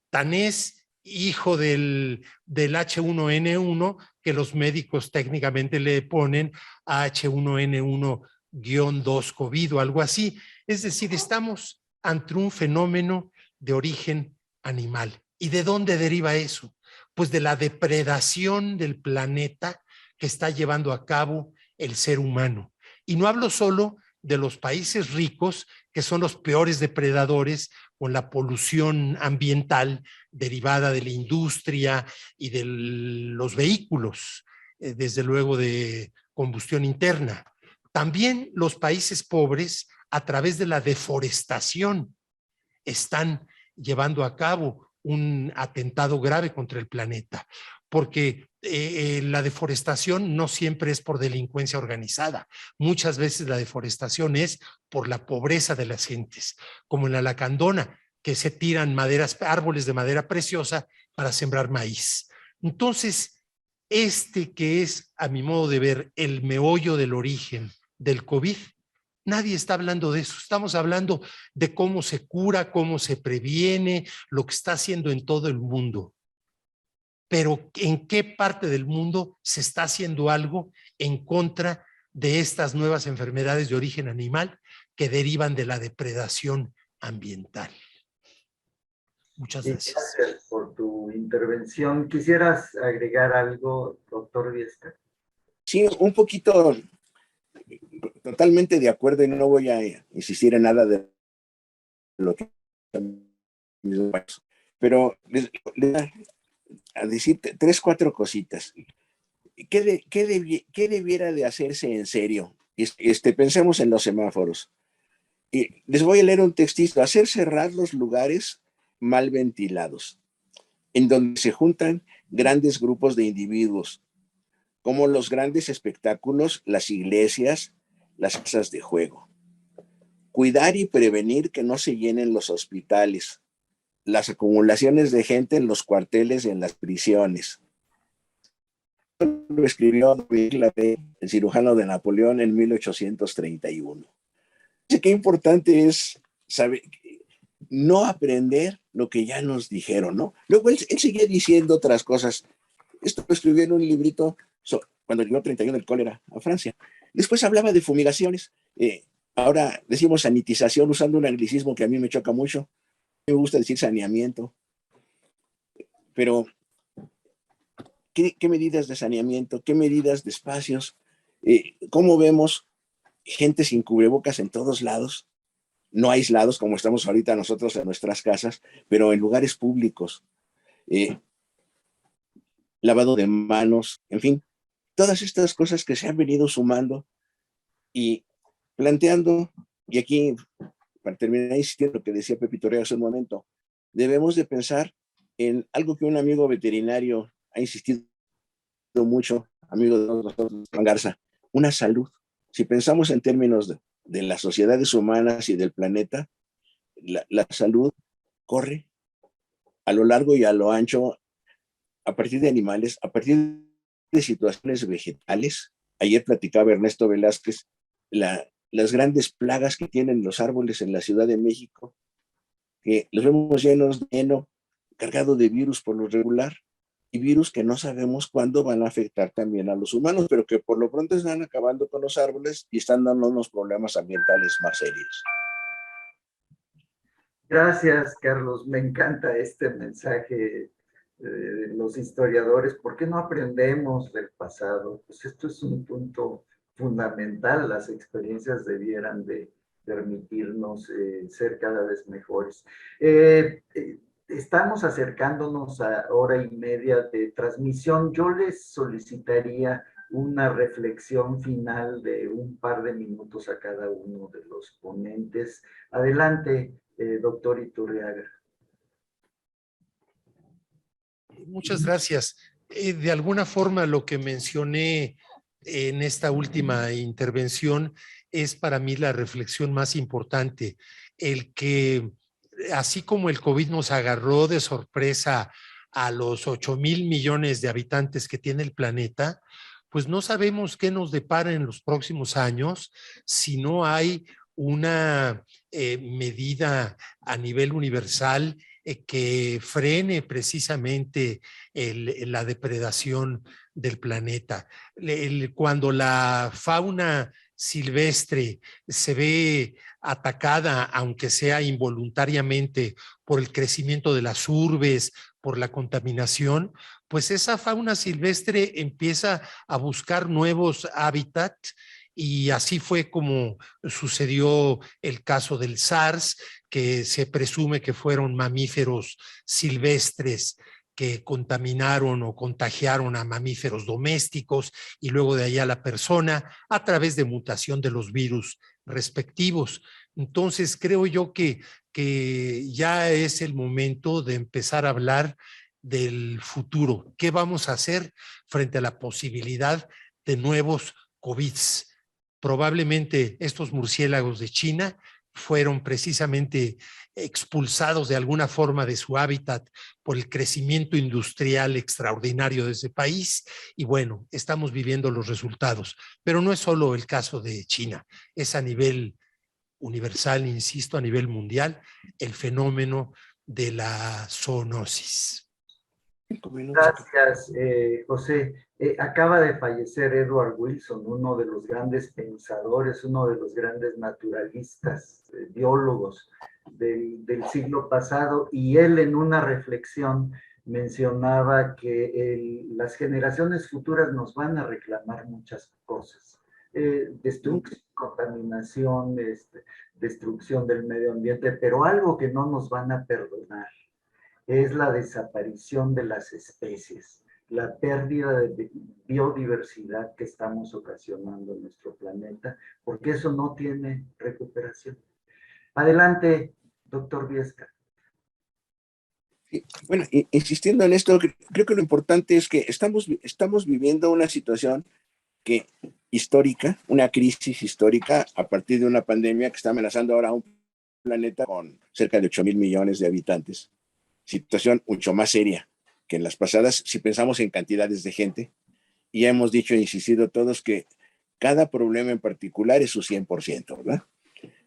tan es hijo del H1N1 que los médicos técnicamente le ponen H1N1 COVID o algo así. Es decir, estamos ante un fenómeno de origen animal. ¿Y de dónde deriva eso? Pues de la depredación del planeta que está llevando a cabo el ser humano. Y no hablo solo de los países ricos, que son los peores depredadores con la polución ambiental derivada de la industria y de los vehículos, desde luego de combustión interna. También los países pobres, a través de la deforestación, están llevando a cabo un atentado grave contra el planeta, porque la deforestación no siempre es por delincuencia organizada. Muchas veces la deforestación es por la pobreza de las gentes, como en la Lacandona, que se tiran árboles de madera preciosa para sembrar maíz. Entonces, que es, a mi modo de ver, el meollo del origen del COVID, nadie está hablando de eso. Estamos hablando de cómo se cura, cómo se previene, lo que está haciendo en todo el mundo. Pero ¿en qué parte del mundo se está haciendo algo en contra de estas nuevas enfermedades de origen animal que derivan de la depredación ambiental? Muchas gracias. Gracias por tu intervención. ¿Quisieras agregar algo, doctor Viesca? Sí, un poquito, totalmente de acuerdo, y no voy a insistir en nada de lo que... Pero les a decir 3, 4 cositas. ¿Qué debiera de hacerse en serio? Pensemos en los semáforos. Y les voy a leer un textito. Hacer cerrar los lugares mal ventilados, en donde se juntan grandes grupos de individuos, como los grandes espectáculos, las iglesias, las casas de juego. Cuidar y prevenir que no se llenen los hospitales, las acumulaciones de gente en los cuarteles y en las prisiones. Lo escribió el cirujano de Napoleón en 1831. Qué importante es saber, no aprender lo que ya nos dijeron, ¿no? Luego él seguía diciendo otras cosas. Esto lo escribió en un librito cuando llegó 31 el cólera a Francia. Después hablaba de fumigaciones. Ahora decimos sanitización usando un anglicismo que a mí me choca mucho. Me gusta decir saneamiento. Pero, ¿qué medidas de saneamiento? ¿Qué medidas de espacios? ¿Cómo vemos gente sin cubrebocas en todos lados? No aislados como estamos ahorita nosotros en nuestras casas, pero en lugares públicos. Lavado de manos, en fin, todas estas cosas que se han venido sumando y planteando, y aquí para terminar insistiendo lo que decía Pepito Ortega hace un momento, debemos de pensar en algo que un amigo veterinario ha insistido mucho, amigo de nosotros, Juan Garza, una salud. Si pensamos en términos de las sociedades humanas y del planeta, la salud corre a lo largo y a lo ancho, a partir de animales, a partir de situaciones vegetales. Ayer platicaba Ernesto Velázquez las grandes plagas que tienen los árboles en la Ciudad de México, que los vemos lleno, cargado de virus por lo regular, y virus que no sabemos cuándo van a afectar también a los humanos, pero que por lo pronto están acabando con los árboles y están dando unos problemas ambientales más serios. Gracias, Carlos. Me encanta este mensaje de los historiadores. ¿Por qué no aprendemos del pasado? Pues esto es un punto fundamental. Las experiencias debieran de permitirnos ser cada vez mejores. Estamos acercándonos a 1:30 de transmisión. Yo les solicitaría una reflexión final de un par de minutos a cada uno de los ponentes. Adelante, doctor Iturriaga. Muchas gracias. De alguna forma lo que mencioné en esta última intervención es para mí la reflexión más importante, el que así como el COVID nos agarró de sorpresa a los 8,000 millones de habitantes que tiene el planeta, pues no sabemos qué nos depara en los próximos años si no hay una medida a nivel universal que frene precisamente la depredación del planeta. Cuando la fauna silvestre se ve atacada, aunque sea involuntariamente, por el crecimiento de las urbes, por la contaminación, pues esa fauna silvestre empieza a buscar nuevos hábitats. Y así fue como sucedió el caso del SARS, que se presume que fueron mamíferos silvestres que contaminaron o contagiaron a mamíferos domésticos y luego de ahí a la persona a través de mutación de los virus respectivos. Entonces creo yo que ya es el momento de empezar a hablar del futuro. ¿Qué vamos a hacer frente a la posibilidad de nuevos COVIDs? Probablemente estos murciélagos de China fueron precisamente expulsados de alguna forma de su hábitat por el crecimiento industrial extraordinario de ese país. Y bueno, estamos viviendo los resultados. Pero no es solo el caso de China, es a nivel universal, insisto, a nivel mundial, el fenómeno de la zoonosis. Gracias, José. Acaba de fallecer Edward Wilson, uno de los grandes pensadores, uno de los grandes naturalistas, biólogos del siglo pasado, y él en una reflexión mencionaba que las generaciones futuras nos van a reclamar muchas cosas. Destrucción, contaminación, destrucción del medio ambiente, pero algo que no nos van a perdonar es la desaparición de las especies, la pérdida de biodiversidad que estamos ocasionando en nuestro planeta, porque eso no tiene recuperación. Adelante, doctor Viesca. Bueno, insistiendo en esto, creo que lo importante es que estamos viviendo una situación histórica, una crisis histórica a partir de una pandemia que está amenazando ahora a un planeta con cerca de 8,000 millones de habitantes. Situación mucho más seria que en las pasadas, si pensamos en cantidades de gente. Y ya hemos dicho e insistido todos que cada problema en particular es su 100%, ¿verdad?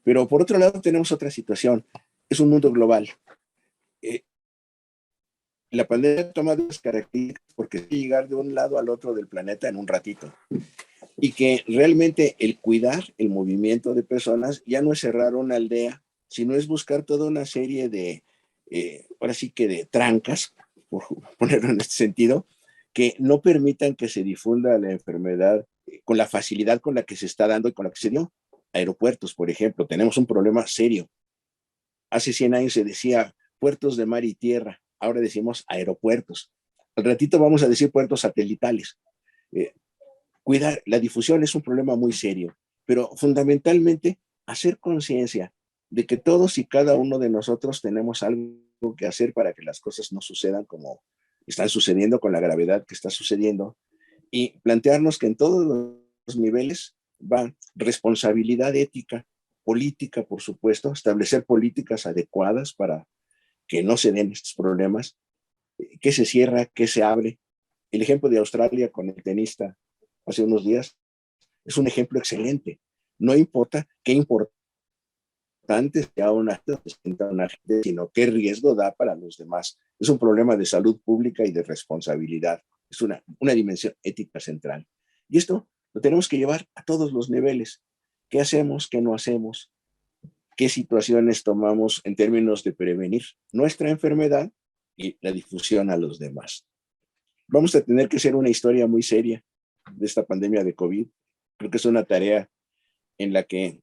Pero por otro lado tenemos otra situación. Es un mundo global. La pandemia ha tomado las características porque es llegar de un lado al otro del planeta en un ratito. Y que realmente el cuidar el movimiento de personas ya no es cerrar una aldea, sino es buscar toda una serie de ahora sí que de trancas, por ponerlo en este sentido, que no permitan que se difunda la enfermedad con la facilidad con la que se está dando y con la que se dio. Aeropuertos, por ejemplo, tenemos un problema serio. Hace 100 años se decía puertos de mar y tierra, ahora decimos aeropuertos. Al ratito vamos a decir puertos satelitales. Cuidar la difusión es un problema muy serio, pero fundamentalmente hacer conciencia de que todos y cada uno de nosotros tenemos algo que hacer para que las cosas no sucedan como están sucediendo, con la gravedad que está sucediendo, y plantearnos que en todos los niveles va responsabilidad ética, política, por supuesto, establecer políticas adecuadas para que no se den estos problemas, qué se cierra, qué se abre. El ejemplo de Australia con el tenista hace unos días es un ejemplo excelente. No importa qué importante sea una gente, sino qué riesgo da para los demás. Es un problema de salud pública y de responsabilidad. Es una dimensión ética central. Y esto lo tenemos que llevar a todos los niveles. ¿Qué hacemos? ¿Qué no hacemos? ¿Qué situaciones tomamos en términos de prevenir nuestra enfermedad y la difusión a los demás? Vamos a tener que hacer una historia muy seria de esta pandemia de COVID. Creo que es una tarea en la que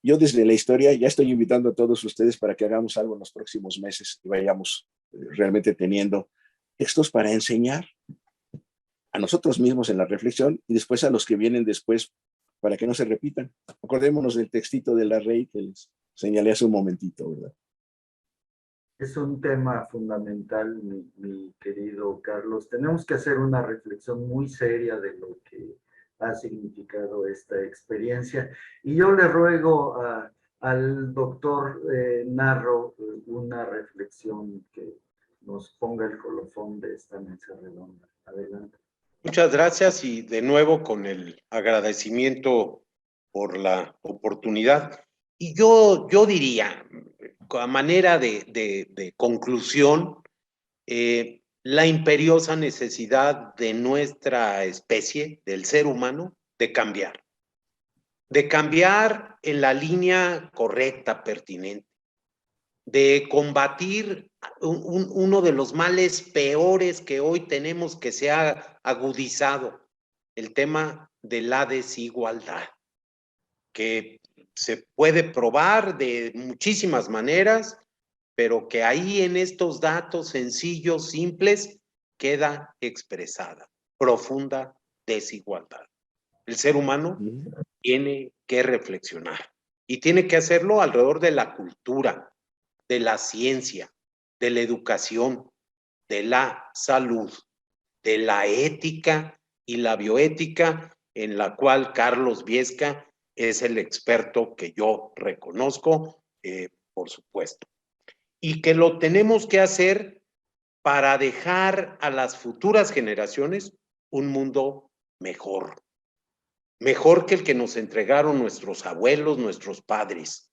yo desde la historia ya estoy invitando a todos ustedes para que hagamos algo en los próximos meses y vayamos realmente teniendo textos para enseñar a nosotros mismos en la reflexión y después a los que vienen después para que no se repitan. Acordémonos del textito de la Rey que les señalé hace un momentito, ¿verdad? Es un tema fundamental, mi querido Carlos. Tenemos que hacer una reflexión muy seria de lo que ha significado esta experiencia. Y yo le ruego al doctor Narro una reflexión que nos ponga el colofón de esta mesa redonda. Adelante. Muchas gracias y de nuevo con el agradecimiento por la oportunidad. Y yo diría, a manera de conclusión, la imperiosa necesidad de nuestra especie, del ser humano, de cambiar. de cambiar en la línea correcta, pertinente, de combatir uno de los males peores que hoy tenemos, que se ha agudizado, el tema de la desigualdad, que se puede probar de muchísimas maneras, pero que ahí en estos datos sencillos, simples, queda expresada profunda desigualdad. El ser humano tiene que reflexionar y tiene que hacerlo alrededor de la cultura, de la ciencia, de la educación, de la salud, de la ética y la bioética, en la cual Carlos Viesca es el experto que yo reconozco, por supuesto. Y que lo tenemos que hacer para dejar a las futuras generaciones un mundo mejor. Mejor que el que nos entregaron nuestros abuelos, nuestros padres.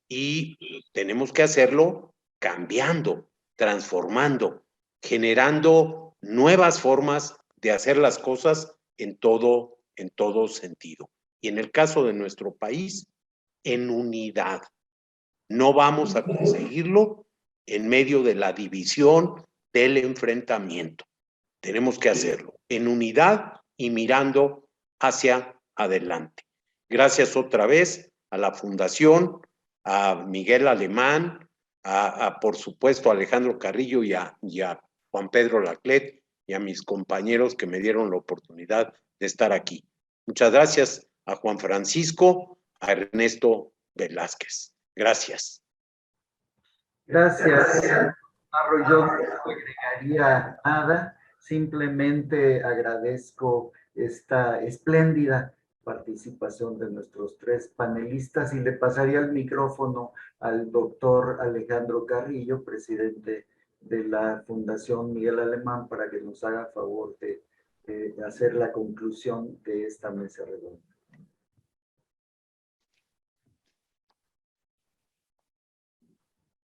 Y tenemos que hacerlo cambiando, transformando, generando nuevas formas de hacer las cosas en todo sentido. Y en el caso de nuestro país, en unidad. No vamos a conseguirlo en medio de la división, del enfrentamiento. Tenemos que hacerlo en unidad y mirando hacia adelante. Gracias otra vez a la Fundación, a Miguel Alemán, por supuesto a Alejandro Carrillo y a Juan Pedro Laclet y a mis compañeros que me dieron la oportunidad de estar aquí. Muchas gracias a Juan Francisco, a Ernesto Velázquez. Gracias. Gracias, Yo no agregaría nada, simplemente agradezco esta espléndida participación de nuestros tres panelistas y le pasaría el micrófono al doctor Alejandro Carrillo, presidente de la Fundación Miguel Alemán, para que nos haga favor de hacer la conclusión de esta mesa redonda.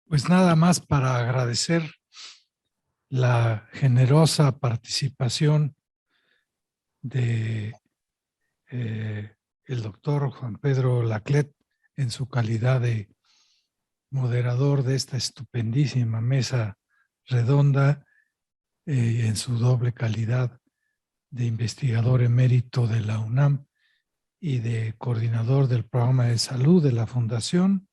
Pues nada más para agradecer la generosa participación de el doctor Juan Pedro Laclet en su calidad de moderador de esta estupendísima mesa redonda, en su doble calidad de investigador emérito de la UNAM y de coordinador del programa de salud de la Fundación,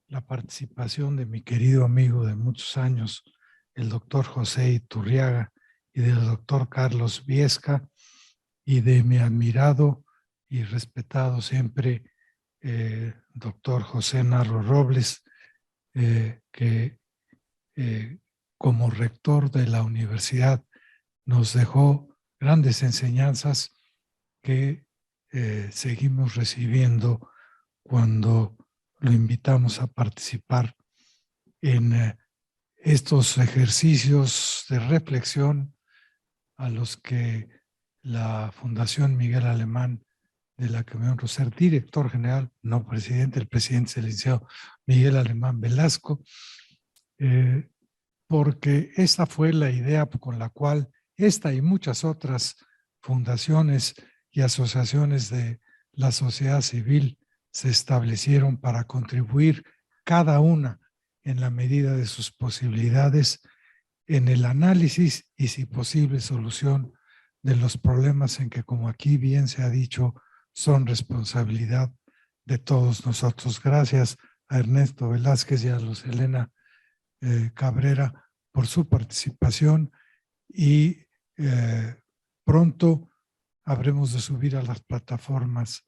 la participación de mi querido amigo de muchos años, el doctor José Iturriaga, y del doctor Carlos Viesca, y de mi admirado y respetado siempre doctor José Narro Robles, que como rector de la universidad nos dejó grandes enseñanzas que seguimos recibiendo cuando lo invitamos a participar en estos ejercicios de reflexión a los que la Fundación Miguel Alemán, de la que me honro ser director general, no presidente, el presidente es el licenciado Miguel Alemán Velasco, porque esta fue la idea con la cual esta y muchas otras fundaciones y asociaciones de la sociedad civil se establecieron para contribuir cada una en la medida de sus posibilidades en el análisis y, si posible, solución de los problemas en que, como aquí bien se ha dicho, son responsabilidad de todos nosotros. Gracias a Ernesto Velázquez y a Luz Helena Cabrera por su participación y pronto habremos de subir a las plataformas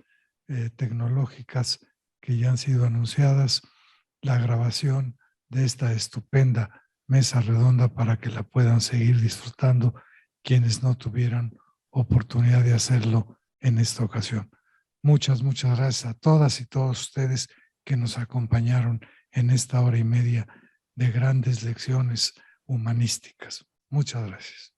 tecnológicas que ya han sido anunciadas la grabación de esta estupenda mesa redonda para que la puedan seguir disfrutando quienes no tuvieran oportunidad de hacerlo en esta ocasión. Muchas gracias a todas y todos ustedes que nos acompañaron en esta hora y media de grandes lecciones humanísticas. Muchas gracias.